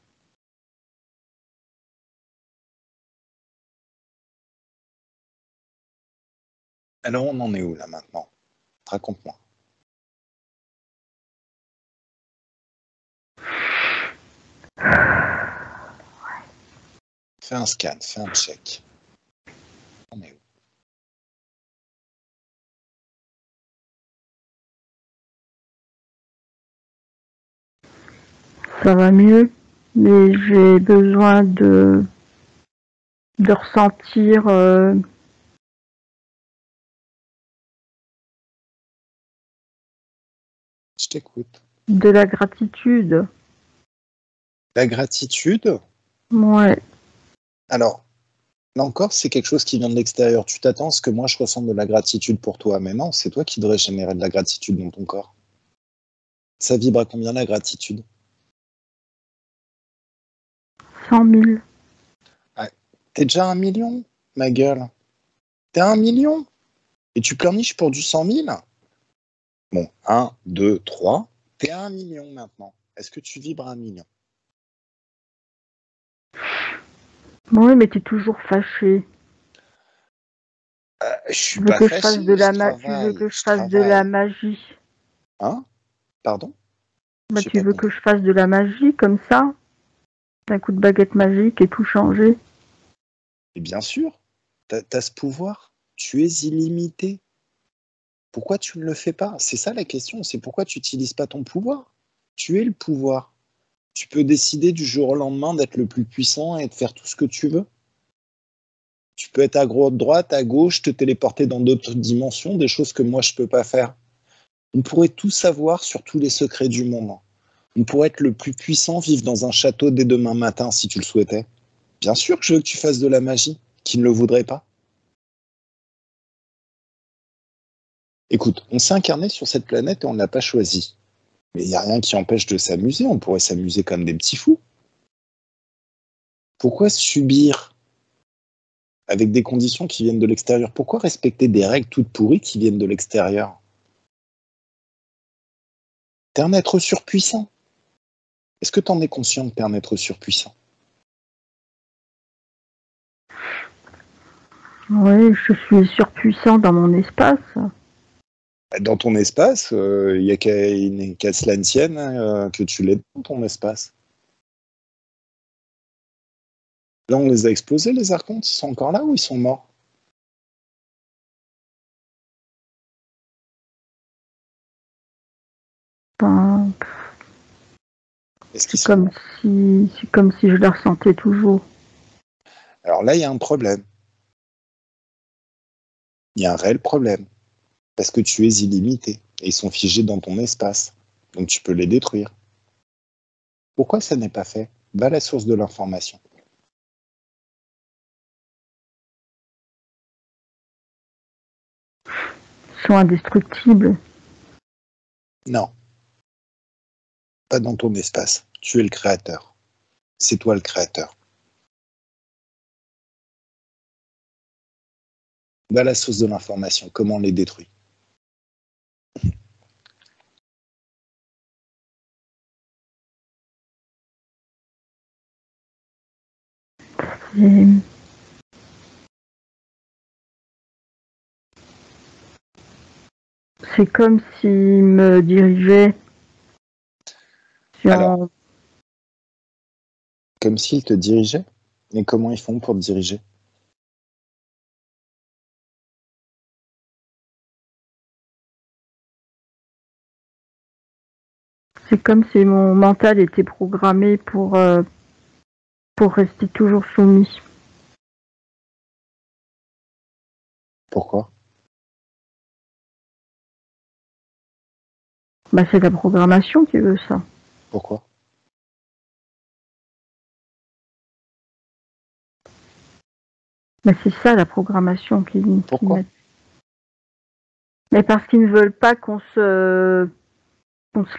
Alors on en est où là maintenant? Raconte-moi. Fais un scan, fais un check. On est où? Ça va mieux, mais j'ai besoin de ressentir Je t'écoute. de la gratitude. La gratitude, Ouais. alors, là encore, c'est quelque chose qui vient de l'extérieur. Tu t'attends à ce que moi je ressente de la gratitude pour toi, mais non, c'est toi qui devrais générer de la gratitude dans ton corps. Ça vibre à combien la gratitude? 100 000. Ah, t'es déjà 1 million, ma gueule. T'es 1 million et tu pleurniches pour du 100 000? Bon, 1, 2, 3, t'es à 1 million maintenant. Est-ce que tu vibres à 1 million? Oui, mais t'es toujours fâché. Je Tu suis veux pas que je fasse fâché, je tu veux travaille, que je je fasse de la travaille. magie. Hein? Pardon? Bah, J'ai tu pas veux que compris. je fasse de la magie comme ça, d'un coup de baguette magique et tout changer. Et bien sûr, t'as ce pouvoir. Tu es illimité. Pourquoi tu ne le fais pas? C'est ça la question, c'est pourquoi tu n'utilises pas ton pouvoir. Tu es le pouvoir. Tu peux décider du jour au lendemain d'être le plus puissant et de faire tout ce que tu veux. Tu peux être à droite, à gauche, te téléporter dans d'autres dimensions, des choses que moi je peux pas faire. On pourrait tout savoir sur tous les secrets du monde. On pourrait être le plus puissant, vivre dans un château dès demain matin si tu le souhaitais. Bien sûr que je veux que tu fasses de la magie. Qui ne le voudrait pas? Écoute, on s'est incarné sur cette planète et on ne l'a pas choisi. Mais il n'y a rien qui empêche de s'amuser. On pourrait s'amuser comme des petits fous. Pourquoi subir avec des conditions qui viennent de l'extérieur? Pourquoi respecter des règles toutes pourries qui viennent de l'extérieur? T'es un être surpuissant. Est-ce que t'en es conscient que t'es un être surpuissant? Oui, je suis surpuissant dans mon espace. Dans ton espace, il n'y a qu'à cela ne tienne que tu l'es dans ton espace. Là, on les a explosés, les archontes. Ils sont encore là ou ils sont morts? Ben, Est-ce qu'ils sont morts? c'est comme si je la ressentais toujours. Alors là, il y a un problème. Il y a un réel problème. Parce que tu es illimité. Et ils sont figés dans ton espace. Donc tu peux les détruire. Pourquoi ça n'est pas fait? Va à la source de l'information. Ils sont indestructibles. Non, pas dans ton espace. Tu es le créateur. C'est toi le créateur. Va à la source de l'information. Comment on les détruit? Et c'est comme s'ils me dirigeaient Alors, sur... comme s'ils te dirigeaient? Mais comment ils font pour te diriger? C'est comme si mon mental était programmé pour rester toujours soumis. Pourquoi? Bah, c'est la programmation qui veut ça. Pourquoi? Mais c'est ça la programmation qu'ils Pourquoi? mettent. Mais parce qu'ils ne veulent pas qu'on se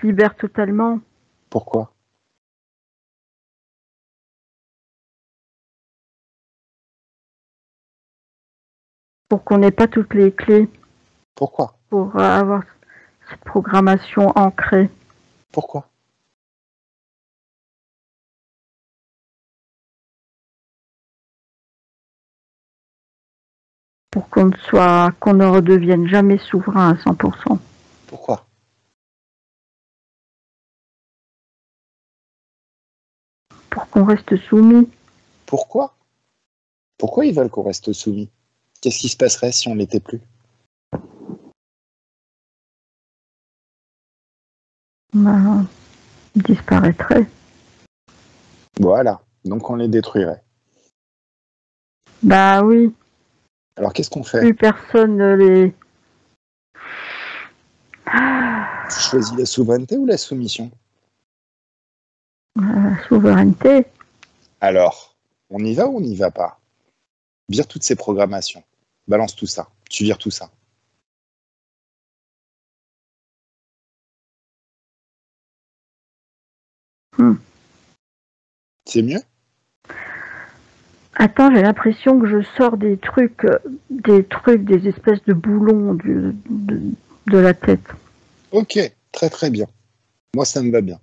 libère totalement. Pourquoi? Pour qu'on n'ait pas toutes les clés. Pourquoi? Pour avoir cette programmation ancrée. Pourquoi? Pour qu'on ne redevienne jamais souverain à 100%. Pourquoi? Pour qu'on reste soumis. Pourquoi? Pourquoi ils veulent qu'on reste soumis? Qu'est-ce qui se passerait si on l'était plus? Ben, ils disparaîtraient. Voilà, donc on les détruirait. Bah oui. Alors qu'est-ce qu'on fait? Plus personne ne les... Tu choisis la souveraineté ou la soumission? La souveraineté. Alors, on y va ou on n'y va pas? Vire toutes ces programmations. Balance tout ça. Tu vires tout ça. C'est mieux? Attends, j'ai l'impression que je sors des trucs, des espèces de boulons de la tête. Ok, très très bien. Moi, ça me va bien.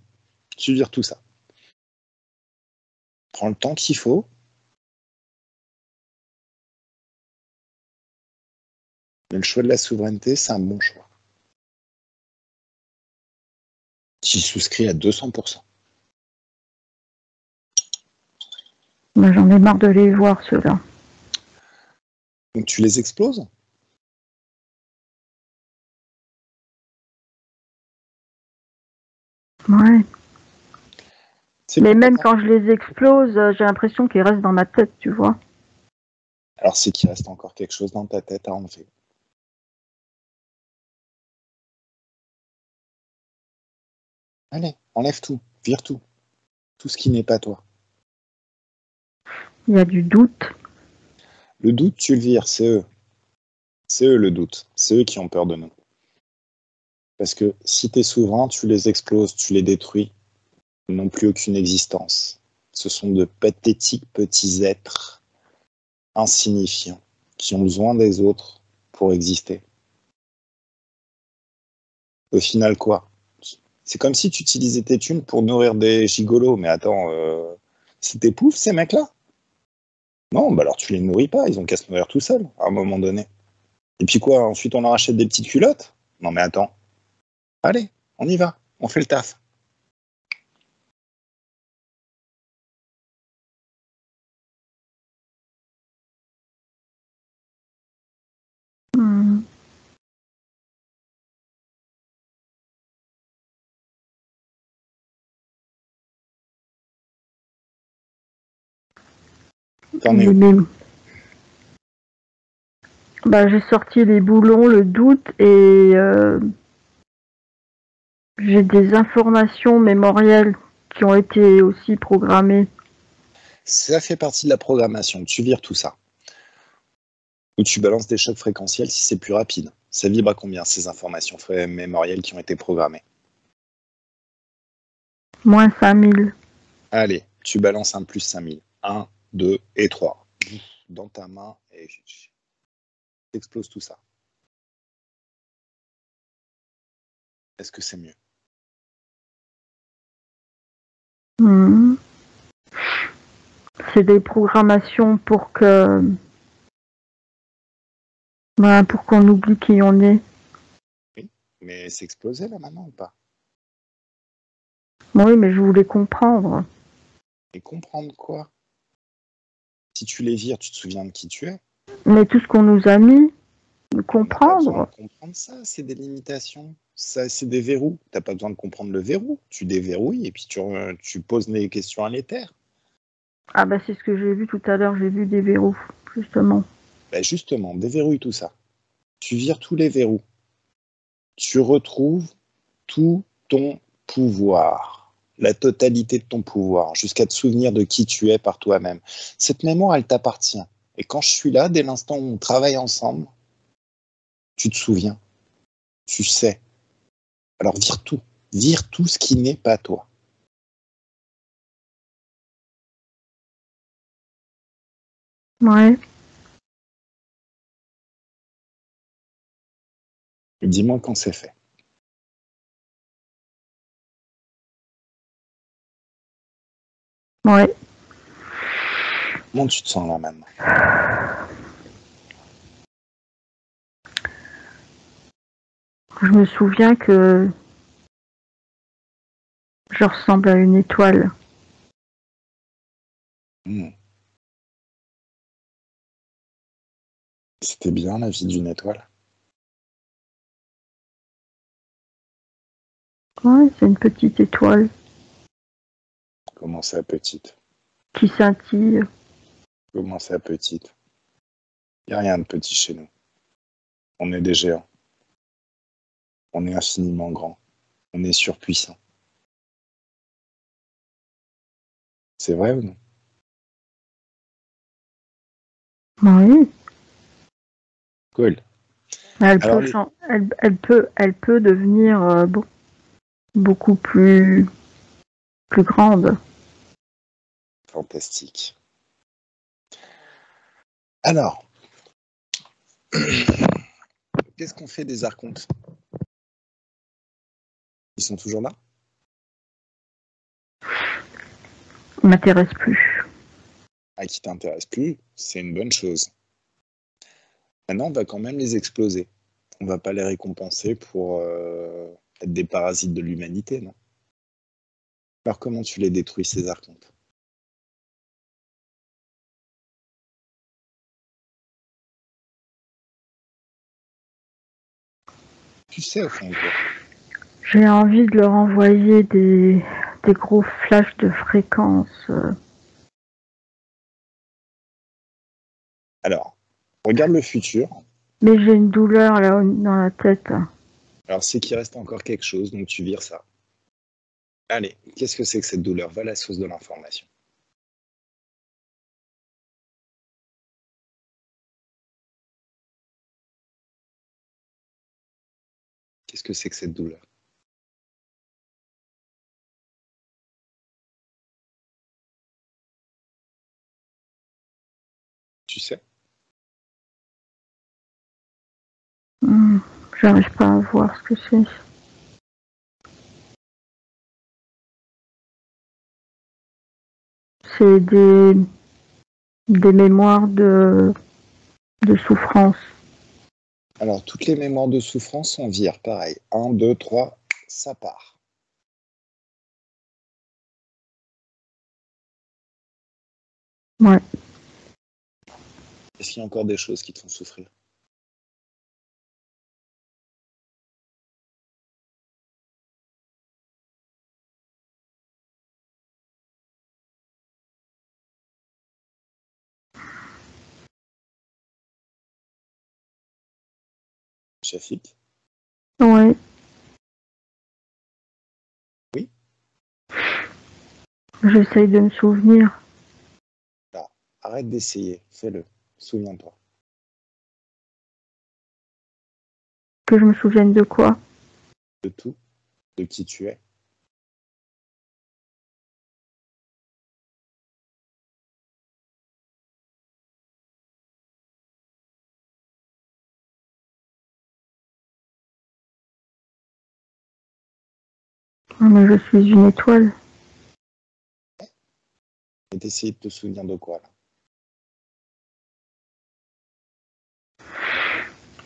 Tu vires tout ça. Prends le temps qu'il faut. Mais le choix de la souveraineté, c'est un bon choix. J'y souscris à 200%. Moi, j'en ai marre de les voir, ceux-là. Donc tu les exploses? Ouais. Mais même quand quand je les explose, j'ai l'impression qu'ils restent dans ma tête, tu vois. Alors c'est qu'il reste encore quelque chose dans ta tête à enlever. Allez, enlève tout, vire tout. Tout ce qui n'est pas toi. Il y a du doute. Le doute, tu le vires, c'est eux. C'est eux le doute. C'est eux qui ont peur de nous. Parce que si tu es souverain, tu les exploses, tu les détruis. Ils n'ont plus aucune existence. Ce sont de pathétiques petits êtres insignifiants qui ont besoin des autres pour exister. Au final, quoi? C'est comme si tu utilisais tes thunes pour nourrir des gigolos. Mais attends, c'est tes poufs, ces mecs-là? Non, bah alors tu les nourris pas, ils ont qu'à se nourrir tout seuls, à un moment donné. Et puis quoi, ensuite on leur achète des petites culottes? Non mais attends. Allez, on y va, on fait le taf. Hmm. T'en es où? Bah, j'ai sorti les boulons, le doute, et j'ai des informations mémorielles qui ont été aussi programmées. Ça fait partie de la programmation, tu vires tout ça. Ou tu balances des chocs fréquentiels si c'est plus rapide. Ça vibre à combien ces informations mémorielles qui ont été programmées? Moins 5000. Allez, tu balances un plus 5000. 1, 2 et 3. Dans ta main et t'exploses tout ça. Est-ce que c'est mieux? Hmm. C'est des programmations pour qu'on oublie qui on est. Oui, mais c'est explosé là maintenant ou pas? Oui, mais je voulais comprendre. Et comprendre quoi? Si tu les vires, tu te souviens de qui tu es? Mais tout ce qu'on nous a mis, On n'a pas besoin comprendre. de comprendre ça, c'est des limitations. Ça, c'est des verrous. Tu n'as pas besoin de comprendre le verrou. Tu déverrouilles et puis tu poses les questions à l'éther. Ah bah c'est ce que j'ai vu tout à l'heure, j'ai vu des verrous, justement. Ben justement, déverrouille tout ça. Tu vires tous les verrous. Tu retrouves tout ton pouvoir, la totalité de ton pouvoir, jusqu'à te souvenir de qui tu es par toi-même. Cette mémoire, elle t'appartient. Et quand je suis là, dès l'instant où on travaille ensemble, tu te souviens, tu sais. Alors vire tout ce qui n'est pas toi. Ouais. Et dis-moi quand c'est fait. Ouais. Comment tu te sens là maintenant? Je me souviens que je ressemble à une étoile. C'était bien la vie d'une étoile. Ouais, c'est une petite étoile Comment ça, petite? qui scintille. Comment ça, petite? Il n'y a rien de petit chez nous. On est des géants. On est infiniment grands. On est surpuissants. C'est vrai ou non? Oui. Cool. Elle Alors, peut, elle peut devenir beaucoup plus grande. fantastique. Alors, qu'est-ce qu'on fait des archontes? Ils sont toujours là? M'intéresse plus. Ah, qui t'intéresse plus, c'est une bonne chose. Maintenant, on va quand même les exploser. On va pas les récompenser pour être des parasites de l'humanité, non? Alors, comment tu les détruis, ces archontes? Tu sais au fond de toi. J'ai envie de leur envoyer des gros flashs de fréquence. Alors, regarde le futur. Mais j'ai une douleur là dans la tête. Alors, c'est qu'il reste encore quelque chose, donc tu vires ça. Allez, qu'est-ce que c'est que cette douleur? Va à la source de l'information. Qu'est-ce que c'est que cette douleur? Tu sais? J'arrive pas à voir ce que c'est. C'est des mémoires de souffrance. Alors, toutes les mémoires de souffrance, on vire. Pareil. 1, 2, 3, ça part. Ouais. Est-ce qu'il y a encore des choses qui te font souffrir? Shafik? Ouais. Oui? J'essaye de me souvenir. Alors, arrête d'essayer. Fais-le. Souviens-toi. Que je me souvienne de quoi? De tout. De qui tu es. Ah, mais je suis une étoile. Et d'essayer de te souvenir de quoi, là?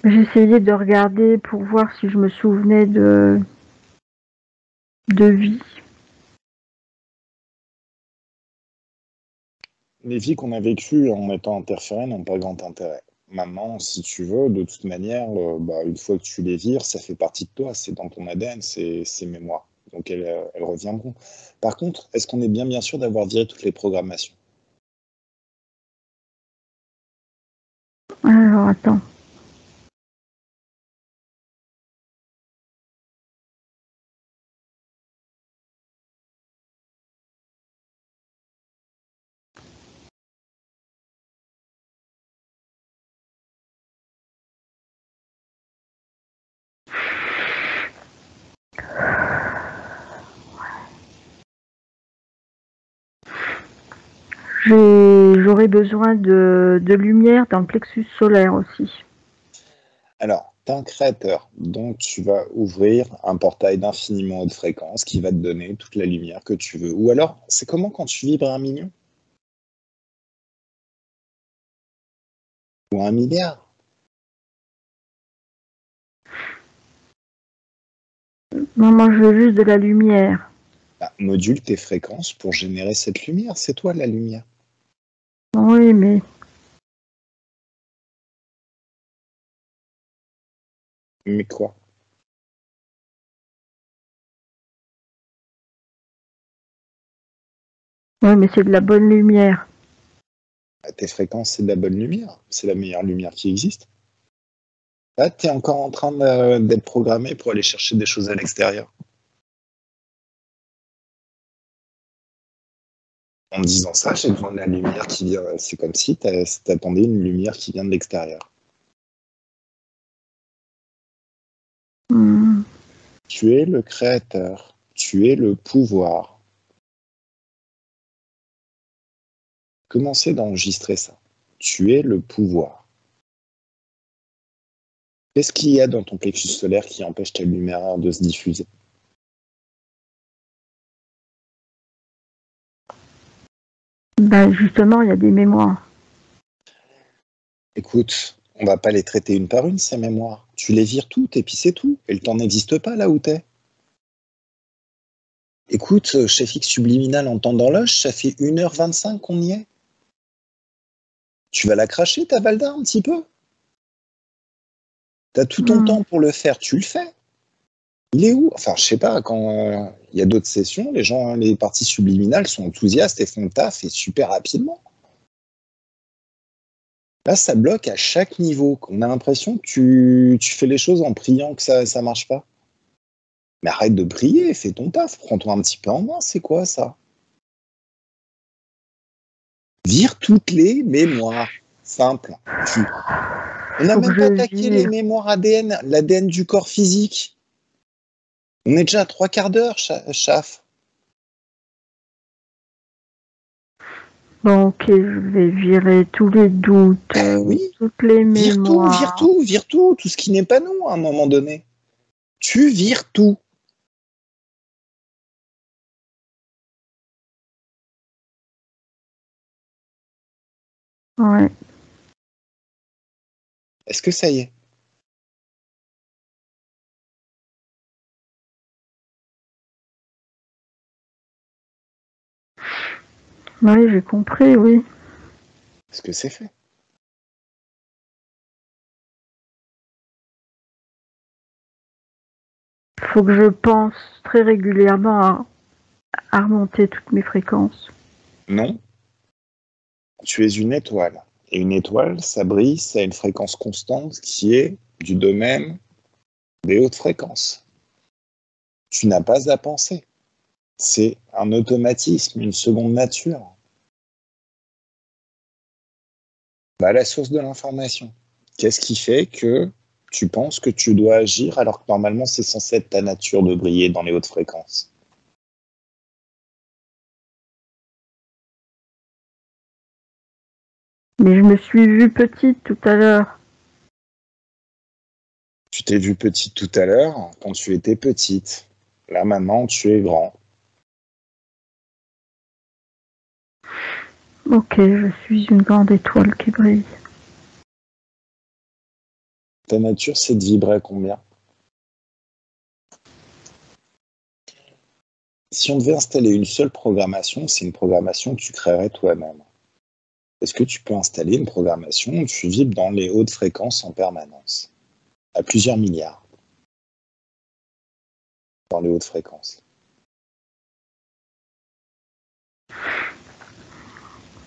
J'essayais de regarder pour voir si je me souvenais de vie. Les vies qu'on a vécues en étant interférées n'ont pas grand intérêt. Maintenant, si tu veux, de toute manière, une fois que tu les vires, ça fait partie de toi, c'est dans ton ADN, c'est mémoires. Donc elles reviendront. Par contre, est-ce qu'on est bien sûr d'avoir viré toutes les programmations? Alors attends. J'aurais besoin de lumière dans le plexus solaire aussi. Alors, tu es un créateur, donc tu vas ouvrir un portail d'infiniment haute fréquence qui va te donner toute la lumière que tu veux. Ou alors, c'est comment quand tu vibres 1 million? Ou 1 milliard? Non, moi je veux juste de la lumière. Bah, module tes fréquences pour générer cette lumière. C'est toi la lumière. Oui, mais Mais quoi? oui, mais c'est de la bonne lumière. Bah, tes fréquences, c'est de la bonne lumière. C'est la meilleure lumière qui existe. Là, tu es encore en train d'être programmé pour aller chercher des choses à l'extérieur. En disant ça, j'ai besoin de la lumière qui vient. C'est comme si tu attendais une lumière qui vient de l'extérieur. Hmm. Tu es le créateur. Tu es le pouvoir. Commencez d'enregistrer ça. Tu es le pouvoir. Qu'est-ce qu'il y a dans ton plexus solaire qui empêche ta lumière de se diffuser? Ben justement, il y a des mémoires. Écoute, on va pas les traiter une par une, ces mémoires. Tu les vires toutes et puis c'est tout. Et le temps n'existe pas là où t'es. Écoute, chef X subliminal en temps d'horloge, ça fait 1h25 qu'on y est. Tu vas la cracher, ta Valda, un petit peu? T'as tout ton temps pour le faire, tu le fais. Il est où? Enfin, je sais pas, quand il y a d'autres sessions, les gens, les parties subliminales sont enthousiastes et font le taf et super rapidement. Là, ça bloque à chaque niveau. On a l'impression que tu fais les choses en priant que ça marche pas. Mais arrête de prier, fais ton taf, prends-toi un petit peu en main, c'est quoi ça? Vire toutes les mémoires. Simple. On n'a Faut que même pas je attaqué les vire. mémoires ADN, l'ADN du corps physique. On est déjà à 3/4 d'heure, chaf. Bon, ok, je vais virer tous les doutes, Oui, toutes les vire tout, vire mémoires. tout, vire tout, tout ce qui n'est pas nous à un moment donné. Tu vires tout. Ouais. Est-ce que ça y est? Oui, j'ai compris, oui. Est-ce que c'est fait? Faut que je pense très régulièrement à remonter toutes mes fréquences. Non. Tu es une étoile. Et une étoile, ça brille, ça a une fréquence constante qui est du domaine des hautes fréquences. Tu n'as pas à penser. C'est un automatisme, une seconde nature. Bah, la source de l'information. Qu'est-ce qui fait que tu penses que tu dois agir alors que normalement c'est censé être ta nature de briller dans les hautes fréquences? Mais je me suis vue petite tout à l'heure. Tu t'es vue petite tout à l'heure quand tu étais petite. Là maintenant tu es grand. Ok, je suis une grande étoile qui brille. Ta nature c'est de vibrer à combien? Si on devait installer une seule programmation, c'est une programmation que tu créerais toi-même. Est-ce que tu peux installer une programmation où tu vibres dans les hautes fréquences en permanence? À plusieurs milliards dans les hautes fréquences.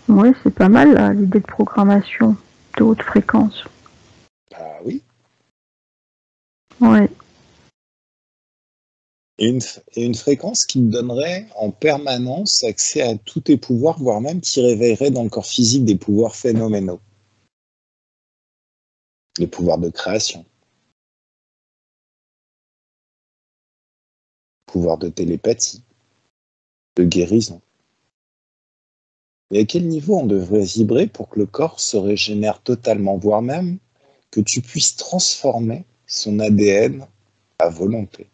Oui, c'est pas mal là, l'idée de programmation de haute fréquence. Bah oui. Ouais. Et une fréquence qui te donnerait en permanence accès à tous tes pouvoirs, voire même qui réveillerait dans le corps physique des pouvoirs phénoménaux. Les pouvoirs de création. pouvoir de télépathie, de guérison. Et à quel niveau on devrait vibrer pour que le corps se régénère totalement, voire même que tu puisses transformer son ADN à volonté?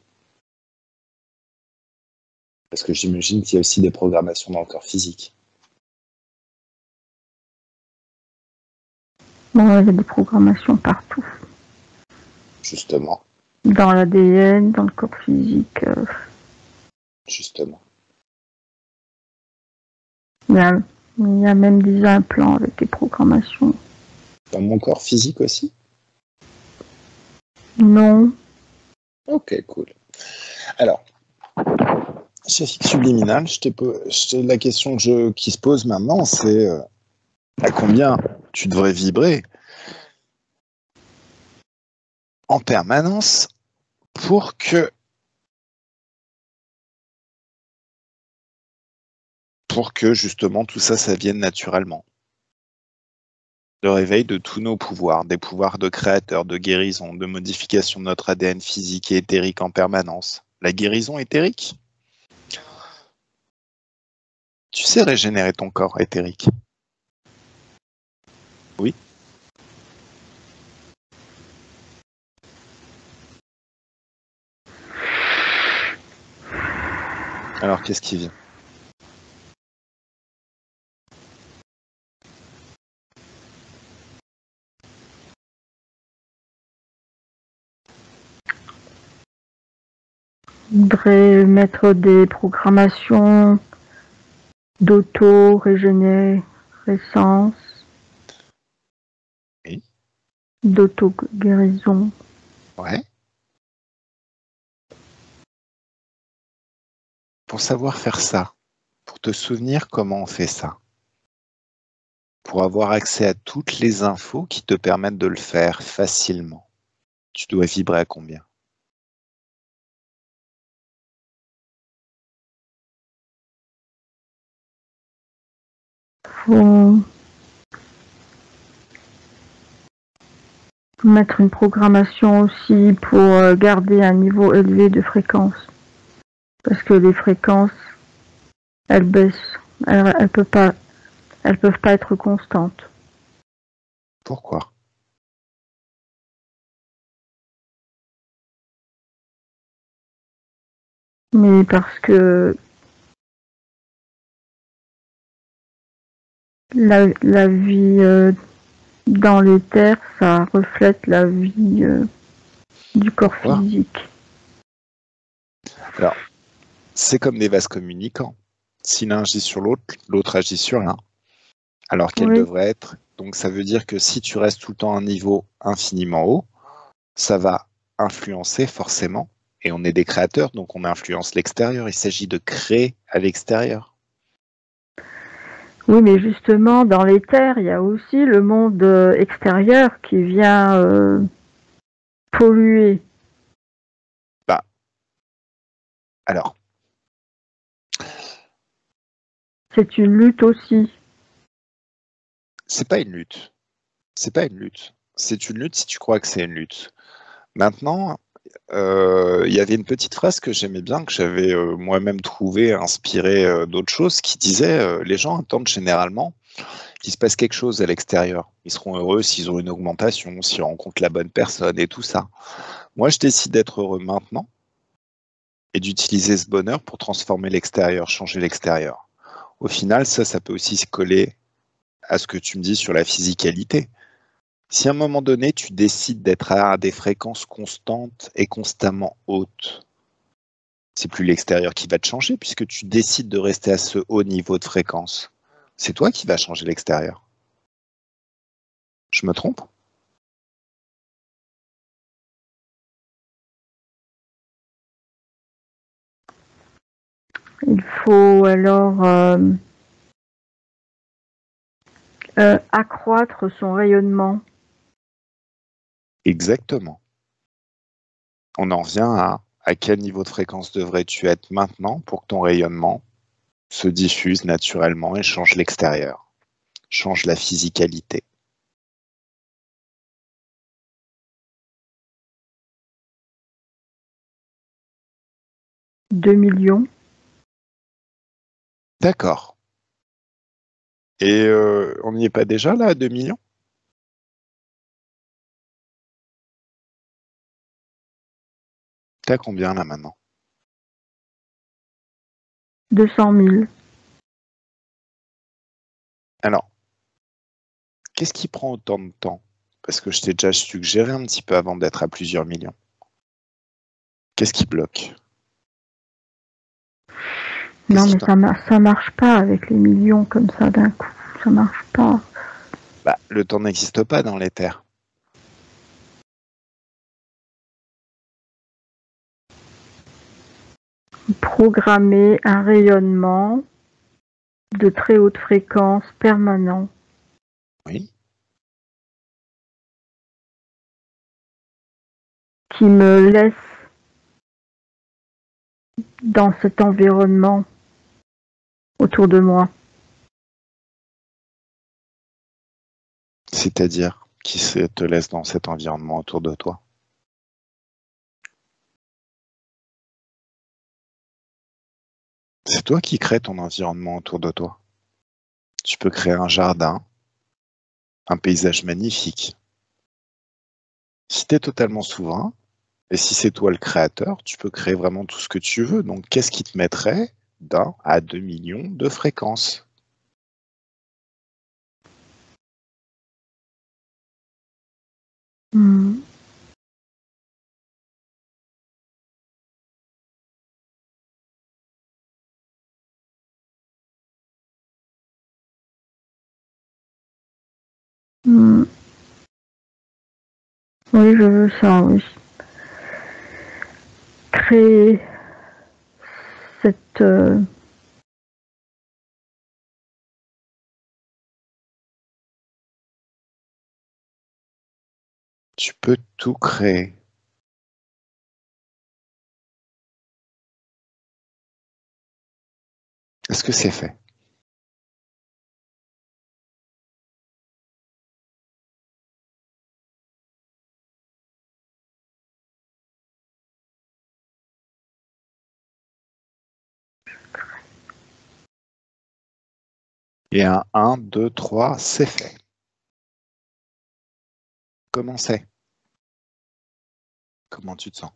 Parce que j'imagine qu'il y a aussi des programmations dans le corps physique. Bon, il y a des programmations partout. Justement. Dans l'ADN, dans le corps physique. Justement. Il y a même des implants avec des programmations. Dans mon corps physique aussi? Non. Ok, cool. Alors, chez Fixe Subliminal, la question qui se pose maintenant, c'est à combien tu devrais vibrer en permanence pour que justement tout ça, ça vienne naturellement. Le réveil de tous nos pouvoirs, des pouvoirs de créateur, de guérison, de modification de notre ADN physique et éthérique en permanence. La guérison éthérique. Tu sais régénérer ton corps éthérique? Oui. Alors, qu'est-ce qui vient? Je voudrais mettre des programmations d'auto-régénérescence, Oui. d'auto-guérison. Ouais. Pour savoir faire ça, pour te souvenir comment on fait ça, pour avoir accès à toutes les infos qui te permettent de le faire facilement, tu dois vibrer à combien? Faut mettre une programmation aussi pour garder un niveau élevé de fréquence. Parce que les fréquences, elles baissent. Elles peuvent pas être constantes. Pourquoi? Mais parce que la vie dans l'éther, ça reflète la vie du corps physique. Alors, c'est comme des vases communicants. Si l'un agit sur l'autre, l'autre agit sur l'un. Alors qu'elle devrait être. Donc ça veut dire que si tu restes tout le temps à un niveau infiniment haut, ça va influencer forcément. Et on est des créateurs, donc on influence l'extérieur. Il s'agit de créer à l'extérieur. Oui, mais justement, dans l'éther, il y a aussi le monde extérieur qui vient polluer. Bah, alors. C'est une lutte aussi. C'est pas une lutte. C'est pas une lutte. C'est une lutte si tu crois que c'est une lutte. Maintenant, il y avait une petite phrase que j'aimais bien, que j'avais moi-même trouvée inspirée d'autres choses, qui disait les gens attendent généralement qu'il se passe quelque chose à l'extérieur. Ils seront heureux s'ils ont une augmentation, s'ils rencontrent la bonne personne et tout ça. Moi, je décide d'être heureux maintenant et d'utiliser ce bonheur pour transformer l'extérieur, changer l'extérieur. Au final, ça peut aussi se coller à ce que tu me dis sur la physicalité. Si à un moment donné, tu décides d'être à des fréquences constantes et constamment hautes, c'est plus l'extérieur qui va te changer puisque tu décides de rester à ce haut niveau de fréquence. C'est toi qui vas changer l'extérieur. Je me trompe? Il faut alors accroître son rayonnement. Exactement. On en revient à quel niveau de fréquence devrais-tu être maintenant pour que ton rayonnement se diffuse naturellement et change l'extérieur, change la physicalité. 2 millions. D'accord. Et on n'y est pas déjà là, à 2 millions? T'as combien là maintenant? 200 000. Alors, qu'est-ce qui prend autant de temps? Parce que je t'ai déjà suggéré un petit peu avant d'être à plusieurs millions. Qu'est-ce qui bloque? Non, Qu'est-ce qui mais t'en- ça marche pas avec les millions comme ça d'un coup. Ça marche pas. Bah, le temps n'existe pas dans les terres. Programmer un rayonnement de très haute fréquence permanent Oui. qui me laisse dans cet environnement autour de moi. C'est-à-dire qui te laisse dans cet environnement autour de toi? C'est toi qui crées ton environnement autour de toi. Tu peux créer un jardin, un paysage magnifique. Si tu es totalement souverain, et si c'est toi le créateur, tu peux créer vraiment tout ce que tu veux. Donc, qu'est-ce qui te mettrait d'1 à 2 millions de fréquences? Mmh. Mmh. Oui, je veux ça, oui. Créer cette Tu peux tout créer. Est-ce que c'est fait? Et un 1, 2, 3, c'est fait. Comment c'est? Comment tu te sens?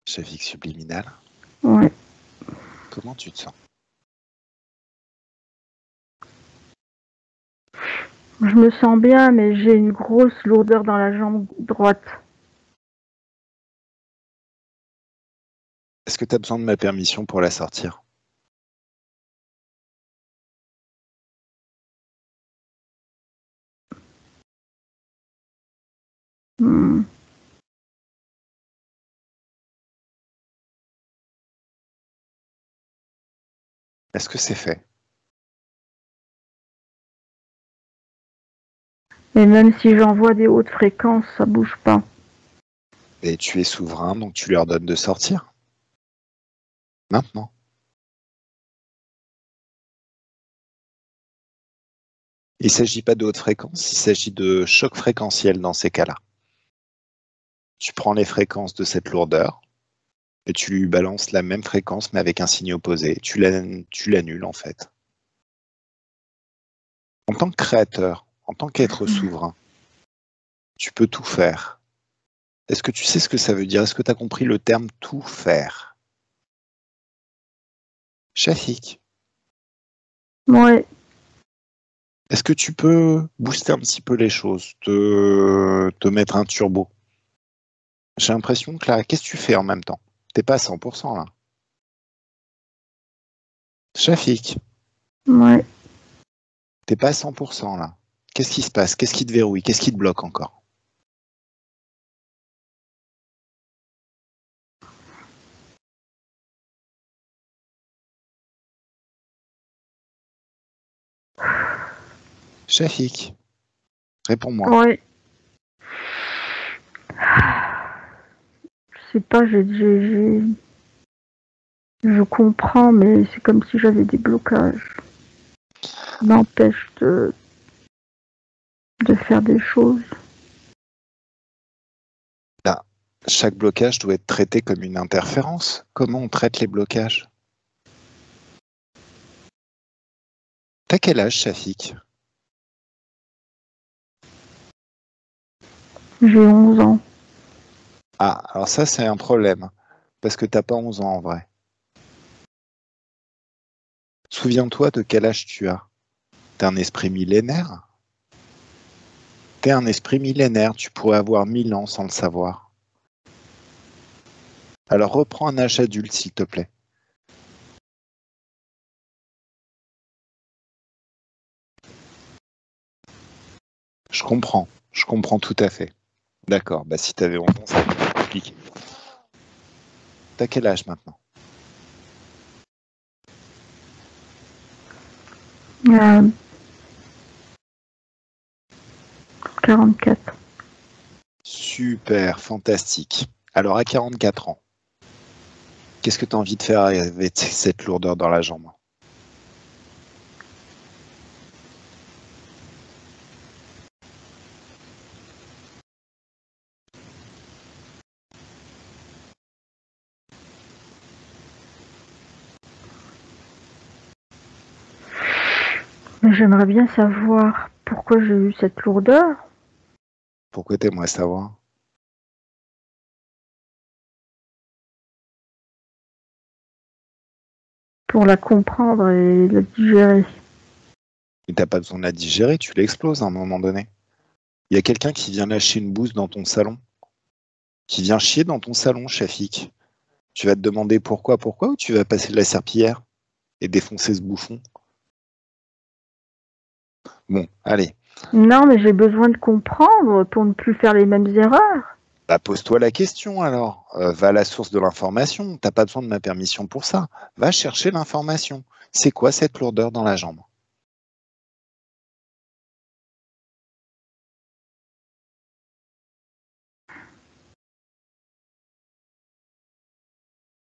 Chef subliminal, ouais. comment tu te sens? Je me sens bien, mais j'ai une grosse lourdeur dans la jambe droite. Est-ce que tu as besoin de ma permission pour la sortir? Mmh. Est-ce que c'est fait? Et même si j'envoie des hautes fréquences, ça bouge pas. Et tu es souverain, donc tu leur donnes de sortir. Maintenant. Il ne s'agit pas de haute fréquence, il s'agit de choc fréquentiel dans ces cas-là. Tu prends les fréquences de cette lourdeur et tu lui balances la même fréquence mais avec un signe opposé. Tu l'annules en fait. En tant que créateur, en tant qu'être souverain, tu peux tout faire. Est-ce que tu sais ce que ça veut dire? Est-ce que tu as compris le terme tout faire? Shafik, Ouais. est-ce que tu peux booster un petit peu les choses, te mettre un turbo? J'ai l'impression que là, qu'est-ce que tu fais en même temps? T'es pas à 100% là. Shafik, Ouais. t'es pas à 100% là. Qu'est-ce qui se passe? Qu'est-ce qui te verrouille? Qu'est-ce qui te bloque encore? Shafik, réponds-moi. Ouais. Je sais pas, Je comprends, mais c'est comme si j'avais des blocages. Ça m'empêche de faire des choses. Ben, chaque blocage doit être traité comme une interférence. Comment on traite les blocages? T'as quel âge, Shafik? J'ai 11 ans. Ah, alors ça, c'est un problème. Parce que t'as pas 11 ans en vrai. Souviens-toi de quel âge tu as. T'es un esprit millénaire? T'es un esprit millénaire, tu pourrais avoir 1000 ans sans le savoir. Alors reprends un âge adulte, s'il te plaît. Je comprends tout à fait. D'accord, bah si t'avais 11 ans, ça va être compliqué. T'as quel âge maintenant? 44. Super, fantastique. Alors à 44 ans, qu'est-ce que tu as envie de faire avec cette lourdeur dans la jambe? Mais j'aimerais bien savoir pourquoi j'ai eu cette lourdeur. Pourquoi t'aimerais savoir? Pour la comprendre et la digérer. Mais t'as pas besoin de la digérer, tu l'exploses à un moment donné. Il y a quelqu'un qui vient lâcher une bouse dans ton salon, qui vient chier dans ton salon, Shafik. Tu vas te demander pourquoi, ou tu vas passer de la serpillière et défoncer ce bouffon? Bon, allez, Non, mais j'ai besoin de comprendre pour ne plus faire les mêmes erreurs. bah, pose-toi la question alors. Va à la source de l'information. T'as pas besoin de ma permission pour ça. Va chercher l'information. C'est quoi cette lourdeur dans la jambe?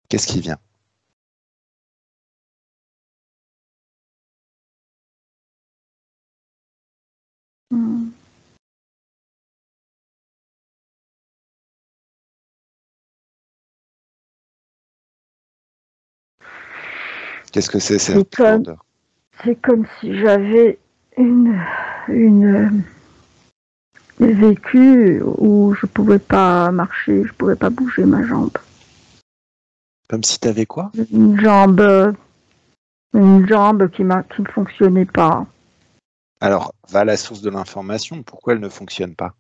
Qu'est-ce qui vient? Hmm. Qu'est-ce que c'est C'est cette comme, lourdeur? c'est comme si j'avais une vécu où je pouvais pas marcher, je pouvais pas bouger ma jambe. Comme si t'avais quoi? Une jambe, une jambe qui ne fonctionnait pas. Alors, va à la source de l'information. Pourquoi elle ne fonctionne pas?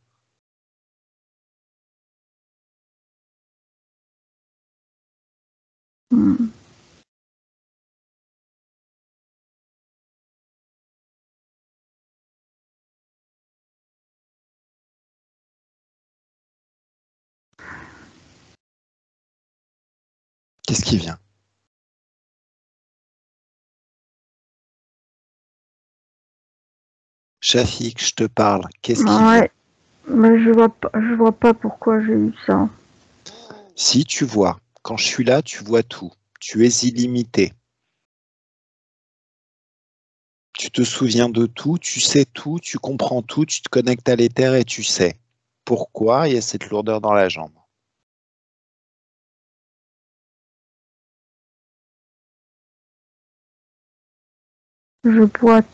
Hmm. Qu'est-ce qui vient? Shafik, je te parle. Qu'est-ce qui vient? Ouais, mais je vois pas pourquoi j'ai eu ça. Si tu vois, quand je suis là, tu vois tout. Tu es illimité. Tu te souviens de tout, tu sais tout, tu comprends tout, tu te connectes à l'éther et tu sais pourquoi il y a cette lourdeur dans la jambe. Je boite.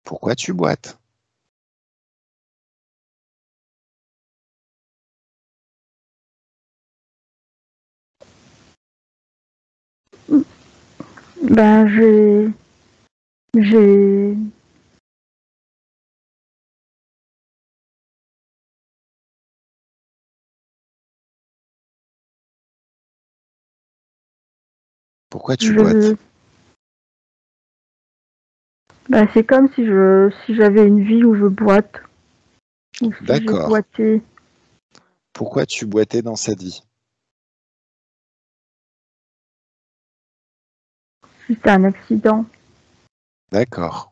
Pourquoi tu boites? Ben j'ai Pourquoi tu boites? je ben c'est comme si j'avais une vie où je boite ou si j'ai D'accord. boité. Pourquoi tu boitais dans cette vie? C'était un accident. D'accord.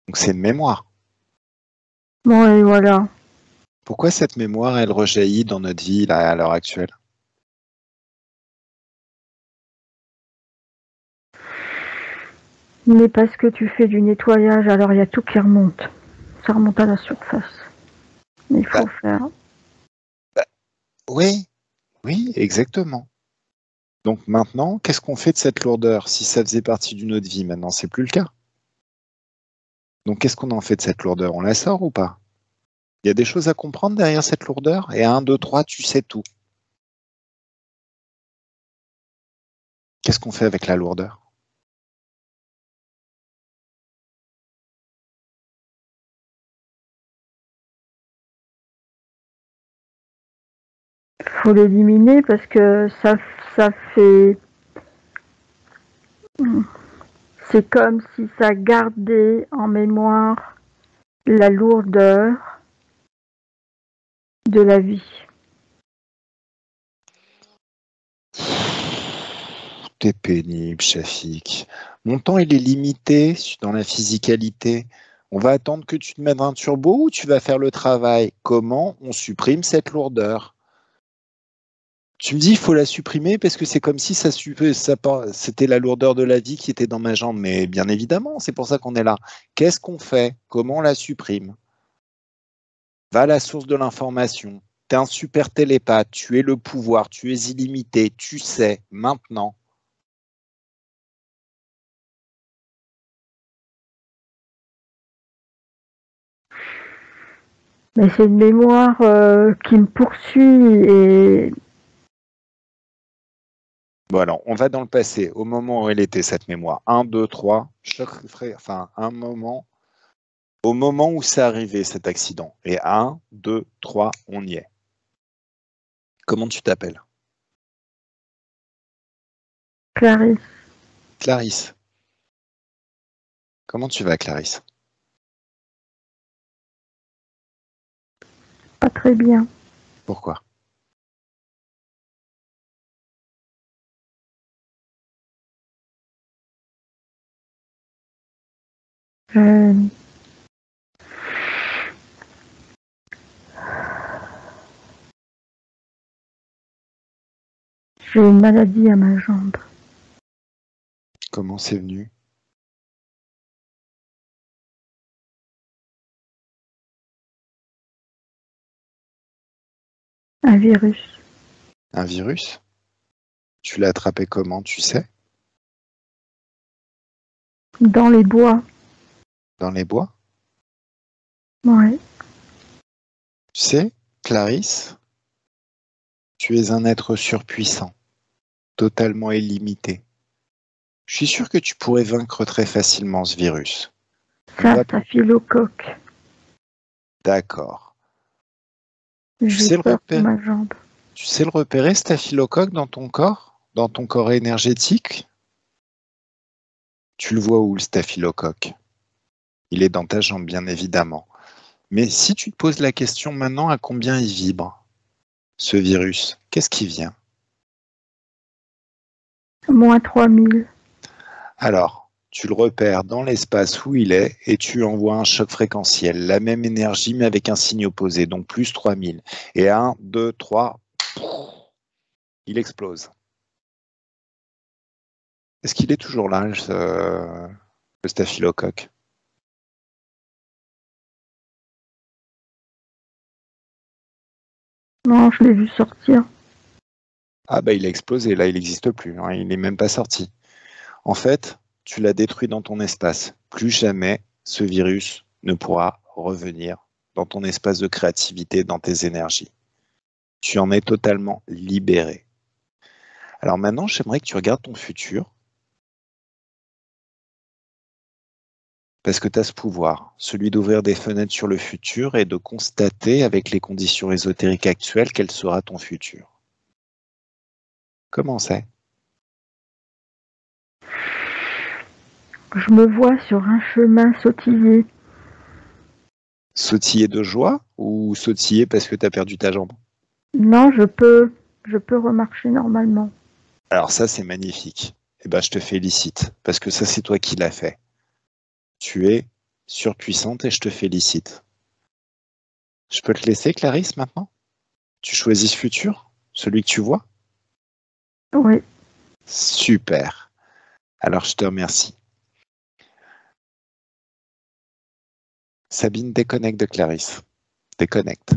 Donc c'est une mémoire. Bon et voilà. Pourquoi cette mémoire, elle rejaillit dans notre vie là, à l'heure actuelle? Mais parce que tu fais du nettoyage, alors il y a tout qui remonte. Ça remonte à la surface. Mais il faut faire. Oui, oui, exactement. Donc maintenant, qu'est-ce qu'on fait de cette lourdeur? Si ça faisait partie d'une autre vie, maintenant, c'est plus le cas. Donc qu'est-ce qu'on en fait de cette lourdeur? On la sort ou pas? Il y a des choses à comprendre derrière cette lourdeur, et à 1, 2, 3, tu sais tout. Qu'est-ce qu'on fait avec la lourdeur? Faut l'éliminer parce que ça fait. C'est comme si ça gardait en mémoire la lourdeur de la vie. T'es pénible, Shafik. Mon temps, il est limité dans la physicalité. On va attendre que tu te mettes un turbo ou tu vas faire le travail? Comment on supprime cette lourdeur? Tu me dis il faut la supprimer parce que c'est comme si c'était la lourdeur de la vie qui était dans ma jambe. Mais bien évidemment, c'est pour ça qu'on est là. Qu'est-ce qu'on fait? Comment on la supprime? Va à la source de l'information. Tu es un super télépathe, tu es le pouvoir, tu es illimité, tu sais, maintenant. Mais c'est une mémoire qui me poursuit et. Bon, alors, on va dans le passé, au moment où elle était, cette mémoire. 1, 2, 3, enfin, un moment, au moment où c'est arrivé, cet accident. Et 1, 2, 3, on y est. Comment tu t'appelles? Clarisse. Clarisse. Comment tu vas, Clarisse? Pas très bien. Pourquoi? Euh, J'ai une maladie à ma jambe. Comment c'est venu? Un virus. Un virus? Tu l'as attrapé comment, tu sais? Dans les bois. Dans les bois? Ouais. Tu sais, Clarisse, tu es un être surpuissant, totalement illimité. Je suis sûr que tu pourrais vaincre très facilement ce virus. On Ça, va... staphylocoque. D'accord. Tu J'ai sais le peur pour repérer? ma jambe. Tu sais le repérer, staphylocoque, dans ton corps énergétique? Tu le vois où, le staphylocoque? Il est dans ta jambe, bien évidemment. Mais si tu te poses la question maintenant, à combien il vibre, ce virus? Qu'est-ce qui vient? Moins 3000. Alors, tu le repères dans l'espace où il est et tu envoies un choc fréquentiel, la même énergie mais avec un signe opposé, donc plus 3000. Et 1, 2, 3, il explose. Est-ce qu'il est toujours là, le staphylocoque? Non, je l'ai vu sortir. Ah bah il a explosé, là il n'existe plus, hein, il n'est même pas sorti. En fait, tu l'as détruit dans ton espace. Plus jamais ce virus ne pourra revenir dans ton espace de créativité, dans tes énergies. Tu en es totalement libéré. Alors maintenant, j'aimerais que tu regardes ton futur, parce que tu as ce pouvoir, celui d'ouvrir des fenêtres sur le futur et de constater avec les conditions ésotériques actuelles quel sera ton futur. Comment c'est? Je me vois sur un chemin sautillé. Sautiller de joie ou sautiller parce que tu as perdu ta jambe? Non, je peux remarcher normalement. Alors ça, c'est magnifique. Eh ben, je te félicite, parce que ça, c'est toi qui l'as fait. Tu es surpuissante et je te félicite. Je peux te laisser, Clarisse, maintenant? Tu choisis ce futur? Celui que tu vois? Oui. Super. Alors, je te remercie. Sabine, déconnecte de Clarisse. Déconnecte.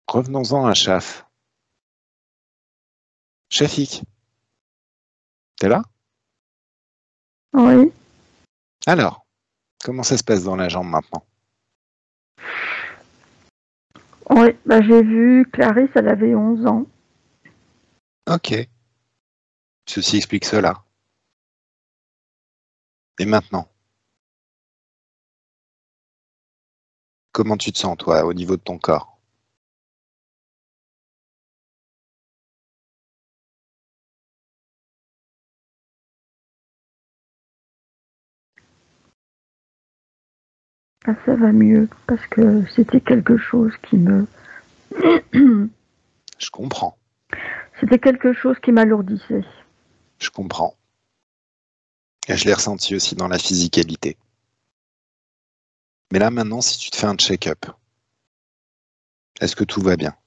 Revenons-en à Chaf. Chafik, t'es là? Oui, Alors, comment ça se passe dans la jambe maintenant? oui. Bah, j'ai vu Clarisse, elle avait 11 ans. Ok. Ceci explique cela. Et maintenant? Comment tu te sens, toi, au niveau de ton corps? Ah, ça va mieux parce que c'était quelque chose qui me. Je comprends. C'était quelque chose qui m'alourdissait. Je comprends. Et je l'ai ressenti aussi dans la physicalité. Mais là, maintenant, si tu te fais un check-up, est-ce que tout va bien?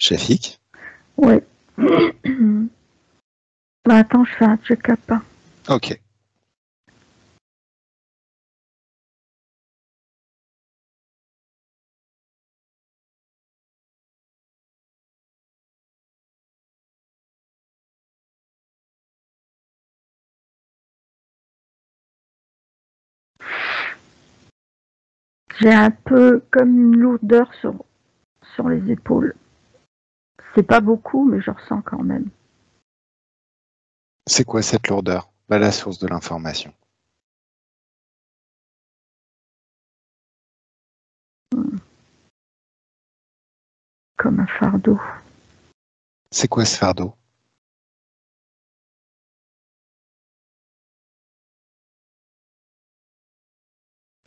Chafik? Oui. Bah, attends, je fais un check-up. Ok. J'ai un peu comme une lourdeur sur les épaules. C'est pas beaucoup, mais je ressens quand même. C'est quoi cette lourdeur? Bah, la source de l'information. Comme un fardeau. C'est quoi ce fardeau?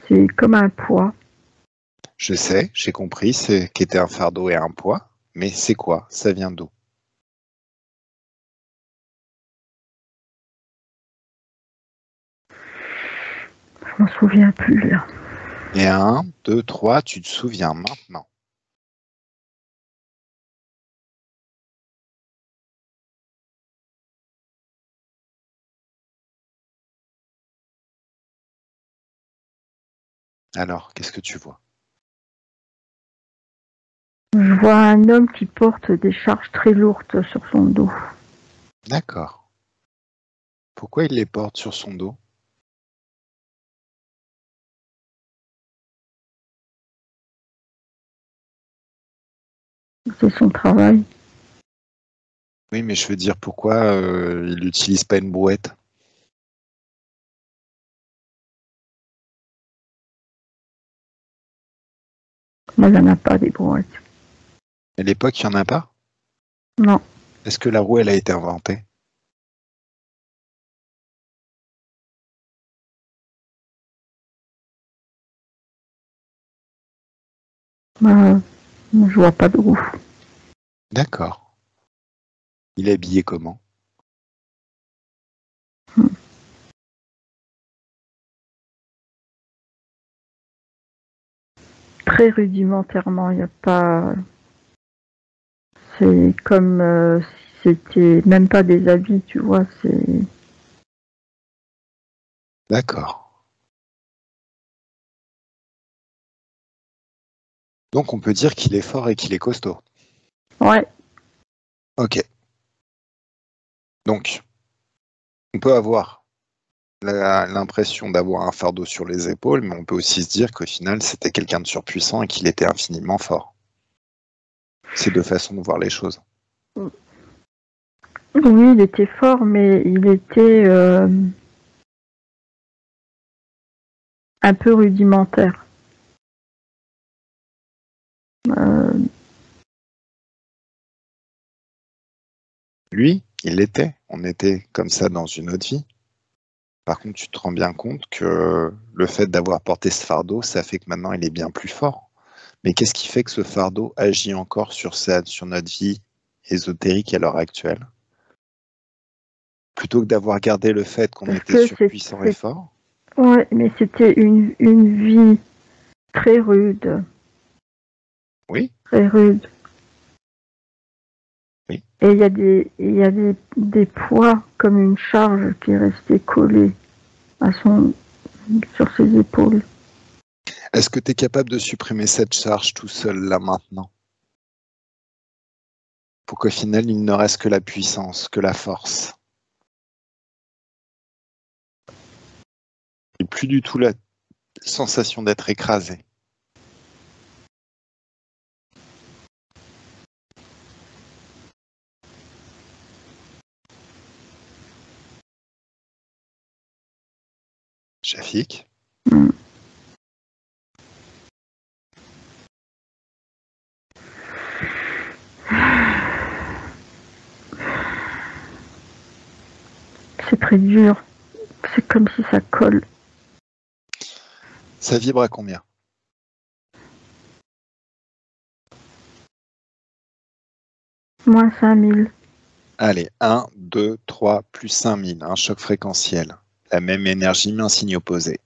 C'est comme un poids. Je sais, j'ai compris, c'est qu'était un fardeau et un poids, mais c'est quoi? Ça vient d'où? Je m'en souviens plus là. Et 1, 2, 3, tu te souviens maintenant. Alors, qu'est-ce que tu vois? Je vois un homme qui porte des charges très lourdes sur son dos. D'accord. Pourquoi il les porte sur son dos? C'est son travail. Oui, mais je veux dire, pourquoi il n'utilise pas une brouette? Moi, il n'y en a pas des brouettes. À l'époque, il n'y en a pas? Non. Est-ce que la roue, elle a été inventée? Bah, je vois pas de roue. D'accord. Il est habillé comment? Très rudimentairement, il n'y a pas. C'est comme si c'était même pas des habits, tu vois. C'est. D'accord. Donc on peut dire qu'il est fort et qu'il est costaud. Ouais. Ok. Donc, on peut avoir l'impression d'avoir un fardeau sur les épaules, mais on peut aussi se dire qu'au final, c'était quelqu'un de surpuissant et qu'il était infiniment fort. C'est deux façons de voir les choses. Oui, il était fort, mais il était un peu rudimentaire. Euh, Lui, il l'était. On était comme ça dans une autre vie. Par contre, tu te rends bien compte que le fait d'avoir porté ce fardeau, ça fait que maintenant il est bien plus fort. Mais qu'est-ce qui fait que ce fardeau agit encore sur notre vie ésotérique à l'heure actuelle? Plutôt que d'avoir gardé le fait qu'on Parce était que surpuissant et fort. ouais, mais c'était une vie très rude. Oui, Très rude. oui. Et il y a des poids comme une charge qui est restée collée sur ses épaules. Est-ce que tu es capable de supprimer cette charge tout seul là maintenant? Pour qu'au final, il ne reste que la puissance, que la force. Et plus du tout la sensation d'être écrasé. Shafik? Mm. C'est très dur. C'est comme si ça colle. Ça vibre à combien? Moins 5000. Allez, 1, 2, 3, plus 5000, un choc fréquentiel. La même énergie, mais un signe opposé.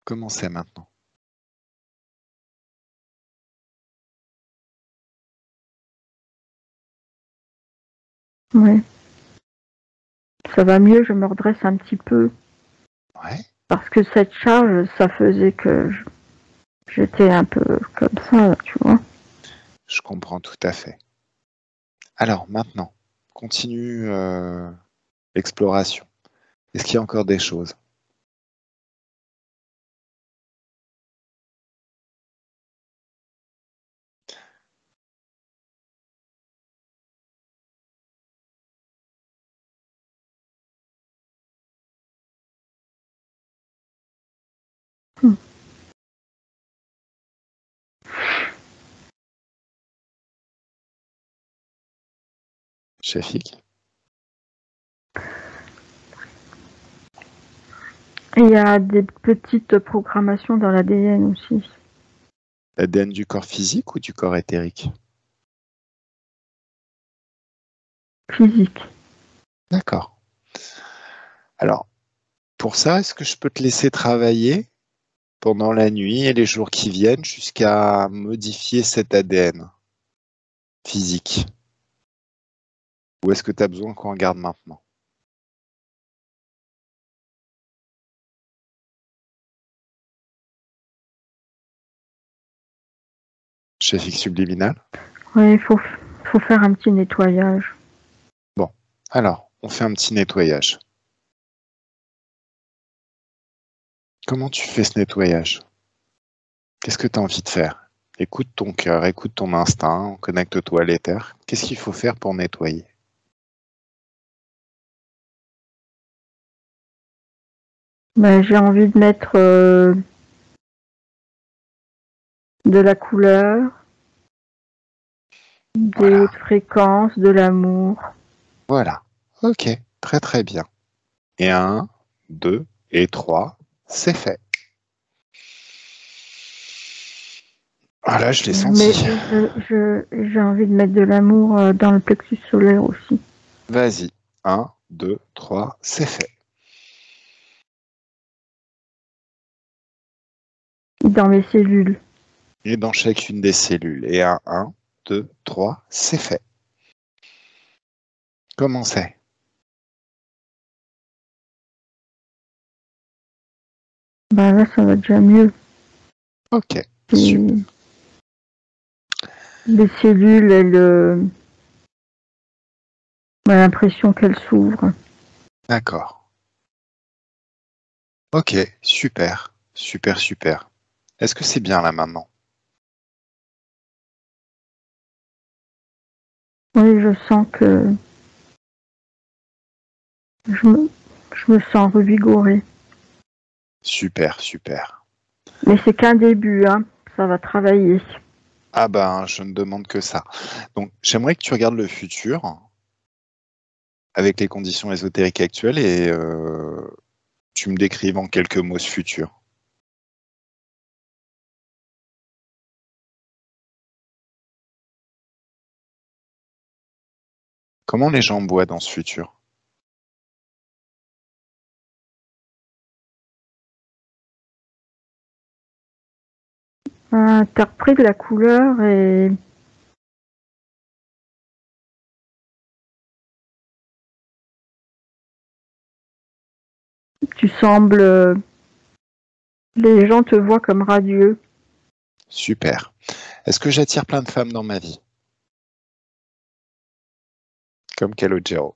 Comment c'est maintenant? Ouais. Ça va mieux, je me redresse un petit peu. Ouais. Parce que cette charge, ça faisait que j'étais un peu comme ça, tu vois. Je comprends tout à fait. Alors, maintenant, continue l'exploration. Est-ce qu'il y a encore des choses? Hmm. Shafik? Il y a des petites programmations dans l'ADN aussi. L'ADN du corps physique ou du corps éthérique? Physique. D'accord. Alors, pour ça, est-ce que je peux te laisser travailler pendant la nuit et les jours qui viennent jusqu'à modifier cet ADN physique? Ou est-ce que tu as besoin qu'on regarde maintenant? Shafik subliminal? Oui, faut faire un petit nettoyage. Bon, alors, on fait un petit nettoyage. Comment tu fais ce nettoyage? Qu'est-ce que tu as envie de faire? Écoute ton cœur, écoute ton instinct, connecte-toi à l'éther. Qu'est-ce qu'il faut faire pour nettoyer? Ben, j'ai envie de mettre de la couleur, des Voilà, hautes fréquences, de l'amour. voilà. Ok, très très bien. Et 1, 2 et 3, c'est fait. Voilà, je l'ai Mais senti. j'ai envie de mettre de l'amour dans le plexus solaire aussi. Vas-y. 1, 2, 3, c'est fait. Dans mes cellules. Et dans chacune des cellules. Et 1, 2, 3, c'est fait. Comment c'est? Ben là, ça va déjà mieux. Ok, Et super. les cellules, on a l'impression qu'elles s'ouvrent. D'accord. Ok, super. Super, super. Est-ce que c'est bien là maintenant? Oui, je sens que je me, je me sens revigorée. Super, super. Mais c'est qu'un début, hein. Ça va travailler. Ah ben, je ne demande que ça. Donc, j'aimerais que tu regardes le futur avec les conditions ésotériques actuelles et tu me décrives en quelques mots ce futur. Comment les gens me voient dans ce futur? T'as repris de la couleur et tu sembles... Les gens te voient comme radieux. Super. Est-ce que j'attire plein de femmes dans ma vie? Comme Calogero.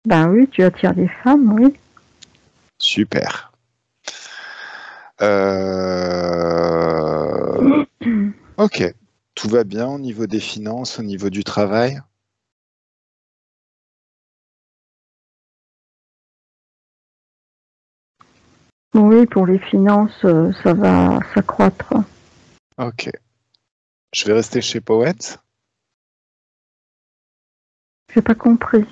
Ben oui, tu attires des femmes, oui. Super. Ok. Tout va bien au niveau des finances, au niveau du travail? Oui, pour les finances, ça va s'accroître. Ok. Je vais rester chez Powens. J'ai pas compris.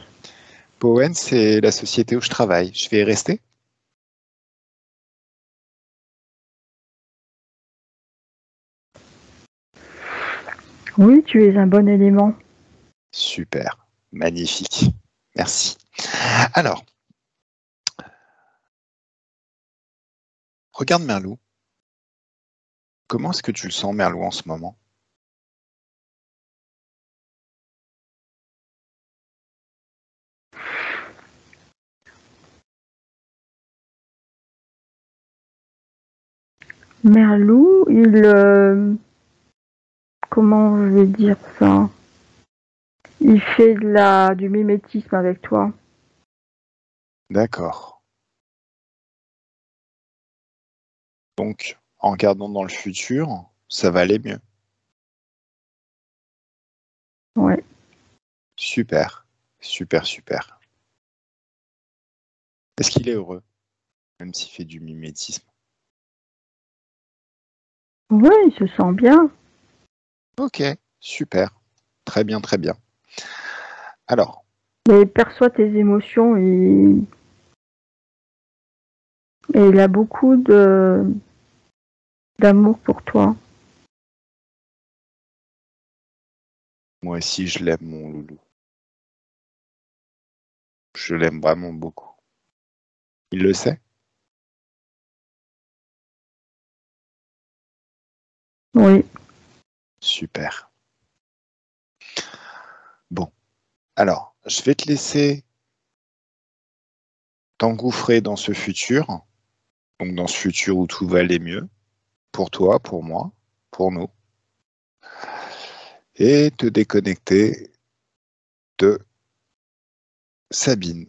Powens, c'est la société où je travaille. Je vais y rester? Oui, tu es un bon élément. Super. Magnifique. Merci. Alors, regarde Merlou. Comment est-ce que tu le sens, Merlou, en ce moment? Merlou, comment je vais dire ça? Il fait du mimétisme avec toi. D'accord. Donc, en regardant dans le futur, ça va aller mieux. Ouais. Super. Super, super. Est-ce qu'il est heureux, même s'il fait du mimétisme? Oui, il se sent bien. Ok, super. Très bien, très bien. Alors, Mais il perçoit tes émotions et il a beaucoup d'amour pour toi. moi aussi, je l'aime, mon loulou. Je l'aime vraiment beaucoup. Il le sait? Oui. Super. Bon, alors, je vais te laisser t'engouffrer dans ce futur, donc dans ce futur où tout va aller mieux, pour toi, pour moi, pour nous, et te déconnecter de Sabine,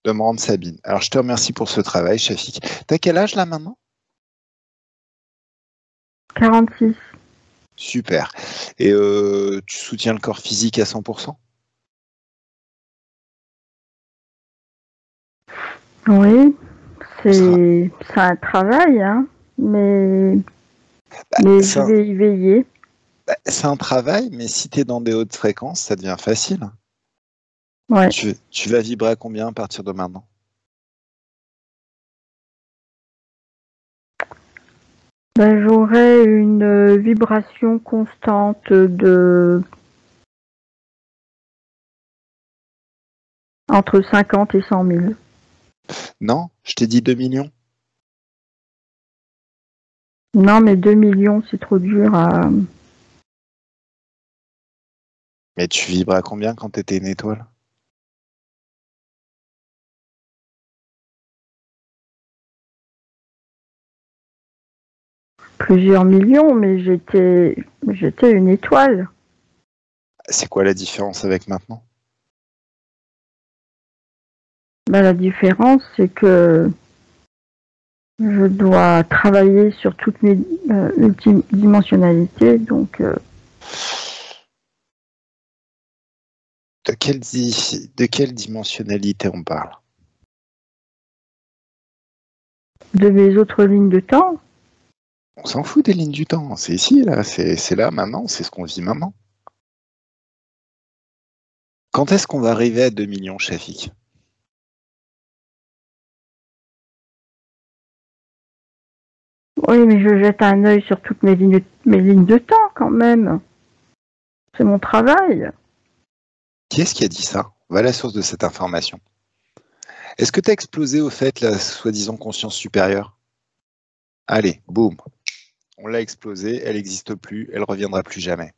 de me rendre Sabine. Alors, je te remercie pour ce travail, Shafik. T'as quel âge là maintenant? 46. Super. Et tu soutiens le corps physique à 100%? Oui, On sera... c'est un travail, hein, mais Bah, je vais y veiller. c'est un travail, mais si tu es dans des hautes fréquences, ça devient facile. Ouais. Tu vas vibrer à combien à partir de maintenant? Ben, j'aurai une vibration constante de entre 50 et 100 000. Non, je t'ai dit 2 millions. Non, mais 2 millions, c'est trop dur à... Mais tu vibrais à combien quand tu étais une étoile? Plusieurs millions, mais j'étais une étoile. C'est quoi la différence avec maintenant? Ben, la différence, c'est que je dois travailler sur toutes mes multidimensionnalités, donc De quelle dimensionnalité on parle? de mes autres lignes de temps. On s'en fout des lignes du temps. C'est ici, là. C'est là, maintenant. C'est ce qu'on vit maintenant. Quand est-ce qu'on va arriver à 2 millions, Shafik? Oui, mais je jette un œil sur toutes mes lignes de temps quand même. C'est mon travail. Qui est-ce qui a dit ça? Va à la source de cette information. Est-ce que tu as explosé au fait la soi-disant conscience supérieure? Allez, boum. On l'a explosée, elle n'existe plus, elle ne reviendra plus jamais.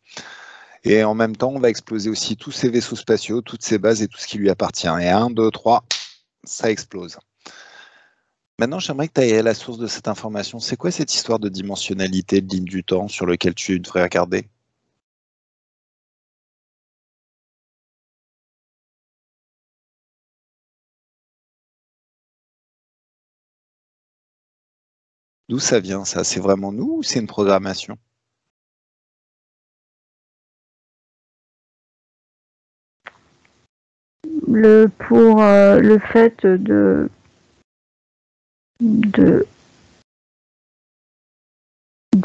Et en même temps, on va exploser aussi tous ces vaisseaux spatiaux, toutes ces bases et tout ce qui lui appartient. Et 1, 2, 3, ça explose. Maintenant, j'aimerais que tu ailles à la source de cette information. C'est quoi cette histoire de dimensionnalité, de ligne du temps sur lequel tu devrais regarder? D'où ça vient, ça? C'est vraiment nous ou c'est une programmation? Pour le fait de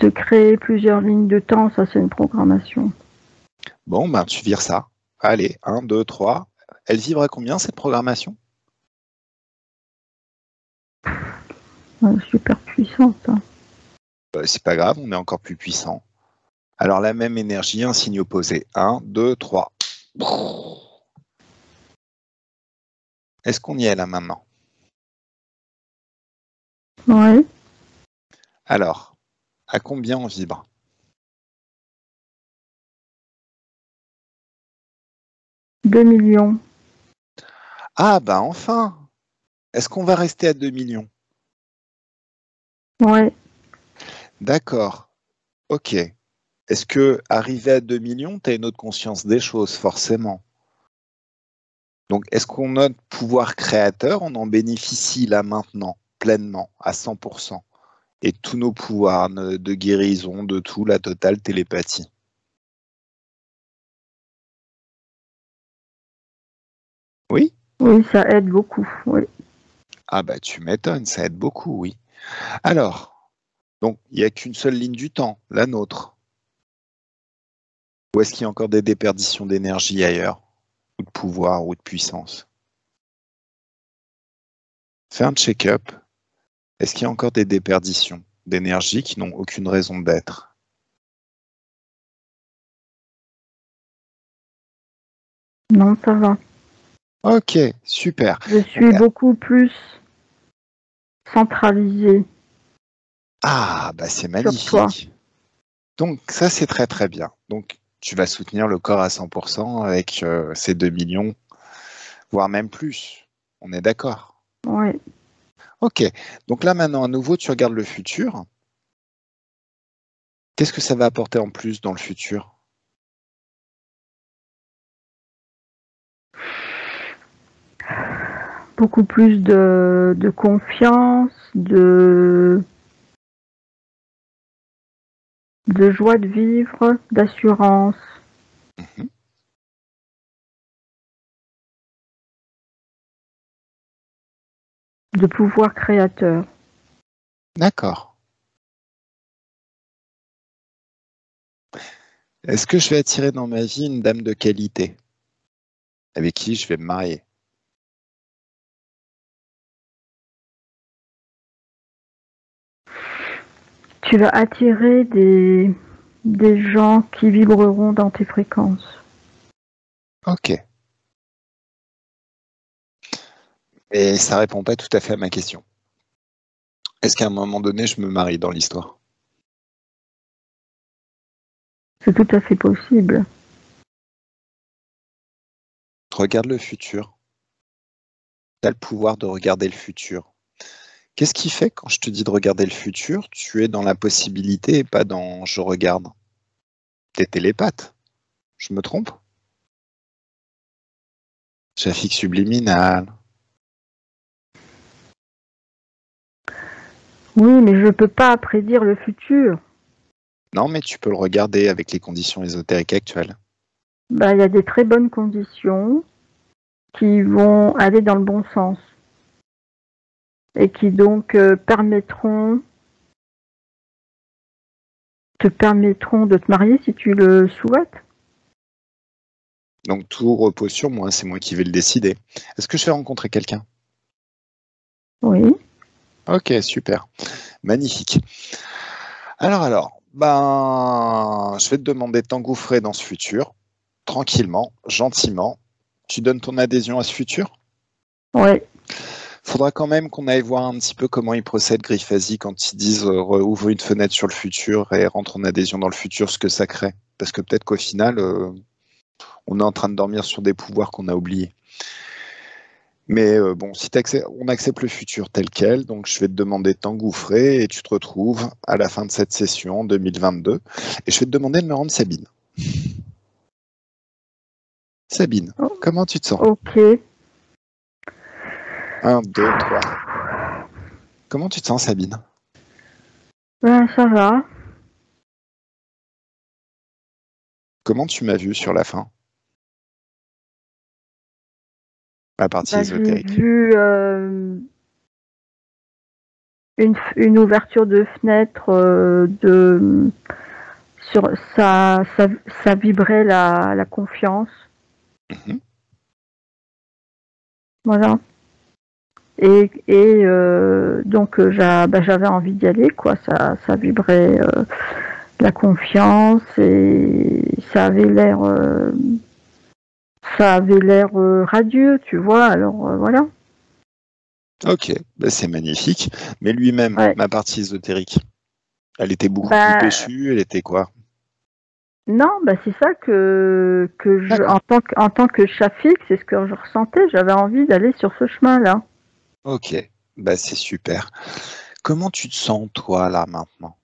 créer plusieurs lignes de temps, ça c'est une programmation. Bon, ben tu vires ça. Allez, 1, 2, 3. Elle vibre à combien cette programmation? Super puissante. Hein. C'est pas grave, on est encore plus puissant. Alors la même énergie, un signe opposé. 1, 2, 3. Est-ce qu'on y est là maintenant? Oui. Alors, à combien on vibre? « 2 millions. Ah ben enfin! Est-ce qu'on va rester à 2 millions? Oui. D'accord. Ok. Est-ce que arrivé à 2 millions, tu as une autre conscience des choses, forcément? Donc, est-ce qu'on a notre pouvoir créateur, on en bénéficie là maintenant, pleinement, à 100%? Et tous nos pouvoirs de guérison, de tout, la totale télépathie. Oui? Oui, ça aide beaucoup. Oui. Ah bah tu m'étonnes, ça aide beaucoup, oui. Alors, donc il n'y a qu'une seule ligne du temps, la nôtre. Ou est-ce qu'il y a encore des déperditions d'énergie ailleurs? Ou de pouvoir, ou de puissance? Fais un check-up. Est-ce qu'il y a encore des déperditions d'énergie qui n'ont aucune raison d'être? Non, ça va. Ok, super. Je suis beaucoup plus centralisée. Ah, bah c'est magnifique. Donc ça c'est très très bien. Donc tu vas soutenir le corps à 100% avec ces 2 millions, voire même plus. On est d'accord? Oui. Ok, donc là maintenant à nouveau tu regardes le futur. Qu'est-ce que ça va apporter en plus dans le futur? Beaucoup plus de confiance, de joie de vivre, d'assurance. Mhm. De pouvoir créateur. D'accord. Est-ce que je vais attirer dans ma vie une dame de qualité avec qui je vais me marier? Tu vas attirer des gens qui vibreront dans tes fréquences. Ok. Et ça répond pas tout à fait à ma question. Est-ce qu'à un moment donné, je me marie dans l'histoire? C'est tout à fait possible. Regarde le futur. Tu as le pouvoir de regarder le futur. Qu'est-ce qui fait quand je te dis de regarder le futur, tu es dans la possibilité et pas dans je regarde? T'es télépathe. Je me trompe? Trafic subliminal. Oui, mais je ne peux pas prédire le futur. Non, mais tu peux le regarder avec les conditions ésotériques actuelles. Il y a des très bonnes conditions qui vont aller dans le bon sens et qui donc te permettront de te marier si tu le souhaites. Donc tout repose sur moi, c'est moi qui vais le décider. Est-ce que je vais rencontrer quelqu'un? Oui. Ok, super. Magnifique. Je vais te demander de t'engouffrer dans ce futur, tranquillement, gentiment. Tu donnes ton adhésion à ce futur? Ouais. Faudra quand même qu'on aille voir un petit peu comment ils procèdent, Griffazi, quand ils disent ouvre une fenêtre sur le futur et rentre en adhésion dans le futur, ce que ça crée. Parce que peut-être qu'au final, on est en train de dormir sur des pouvoirs qu'on a oubliés. Mais si on accepte le futur tel quel, donc je vais te demander de t'engouffrer et tu te retrouves à la fin de cette session en 2022. Et je vais te demander de me rendre Sabine. Sabine, comment tu te sens? Ok. 1, 2, 3. Comment tu te sens, Sabine? Ben, ça va. Comment tu m'as vu sur la fin? La partie Ben, j'ai ésotérique. vu une ouverture de fenêtre sur ça vibrait la confiance. Mhm. Voilà. Donc j'avais envie d'y aller, quoi. Ça vibrait la confiance et ça avait l'air radieux, tu vois. Alors voilà. Ok, c'est magnifique. Mais lui-même, Ouais. ma partie ésotérique, elle était beaucoup plus Bah péchue, elle était quoi? non, c'est ça en tant que Shafik, c'est ce que je ressentais. J'avais envie d'aller sur ce chemin-là. Ok, c'est super. Comment tu te sens, toi, là, maintenant?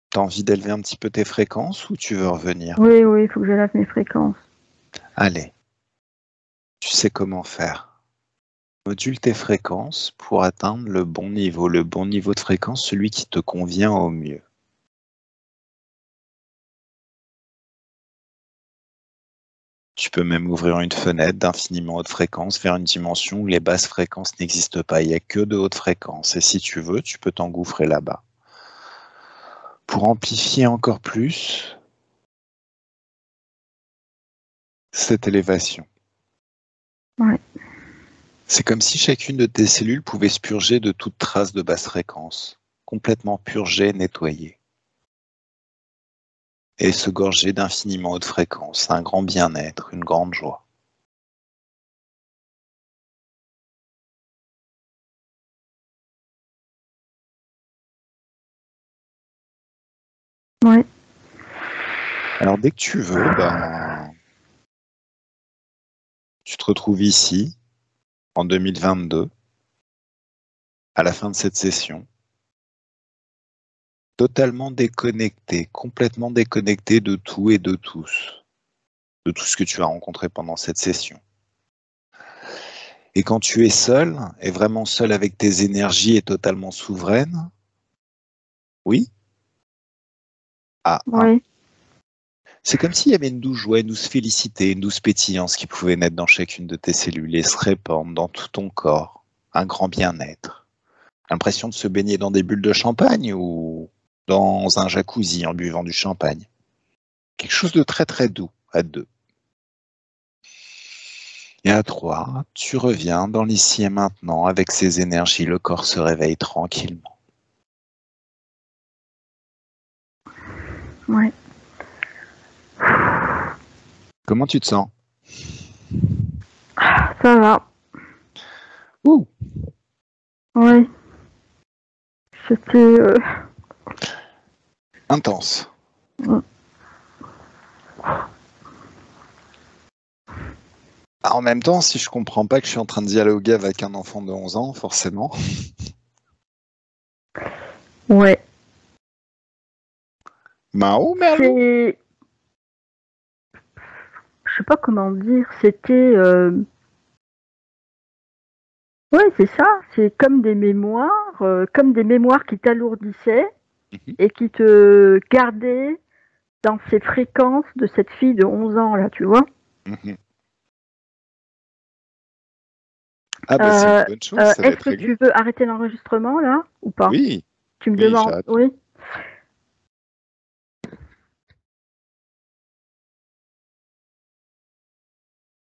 T'as envie d'élever un petit peu tes fréquences ou tu veux revenir? Oui, il faut que j'élève mes fréquences. Allez, tu sais comment faire. Module tes fréquences pour atteindre le bon niveau de fréquence, celui qui te convient au mieux. Tu peux même ouvrir une fenêtre d'infiniment haute fréquence vers une dimension où les basses fréquences n'existent pas. Il n'y a que de hautes fréquences. Et si tu veux, tu peux t'engouffrer là-bas. Pour amplifier encore plus cette élévation. Ouais. C'est comme si chacune de tes cellules pouvait se purger de toute trace de basse fréquence. Complètement purgée, nettoyée. Et se gorger d'infiniment haute fréquence. Un grand bien-être, une grande joie. Ouais. Alors dès que tu veux, tu te retrouves ici, en 2022, à la fin de cette session, totalement déconnecté, complètement déconnecté de tout et de tous, de tout ce que tu as rencontré pendant cette session. Et quand tu es seul, et vraiment seul avec tes énergies et totalement souveraine, oui? Ouais. C'est comme s'il y avait une douce joie, une douce félicité, une douce pétillance qui pouvait naître dans chacune de tes cellules et se répandre dans tout ton corps. Un grand bien-être. L'impression de se baigner dans des bulles de champagne ou dans un jacuzzi en buvant du champagne. Quelque chose de très très doux à deux. Et à 3, tu reviens dans l'ici et maintenant avec ces énergies, le corps se réveille tranquillement. Ouais. Comment tu te sens? Ça va. Ouh. Ouais. C'était Intense. En même temps, si je comprends pas que je suis en train de dialoguer avec un enfant de 11 ans, forcément. Ouais. Mao, Merlou? Je sais pas comment dire. C'était ouais, c'est ça. C'est comme des mémoires qui t'alourdissaient et qui te gardaient dans ces fréquences de cette fille de 11 ans, là, tu vois. Ah c'est une bonne chose, ça va Est-ce être que réglé. tu veux arrêter l'enregistrement, là, ou pas? Oui, Tu me oui, demandes, j'arrête. oui.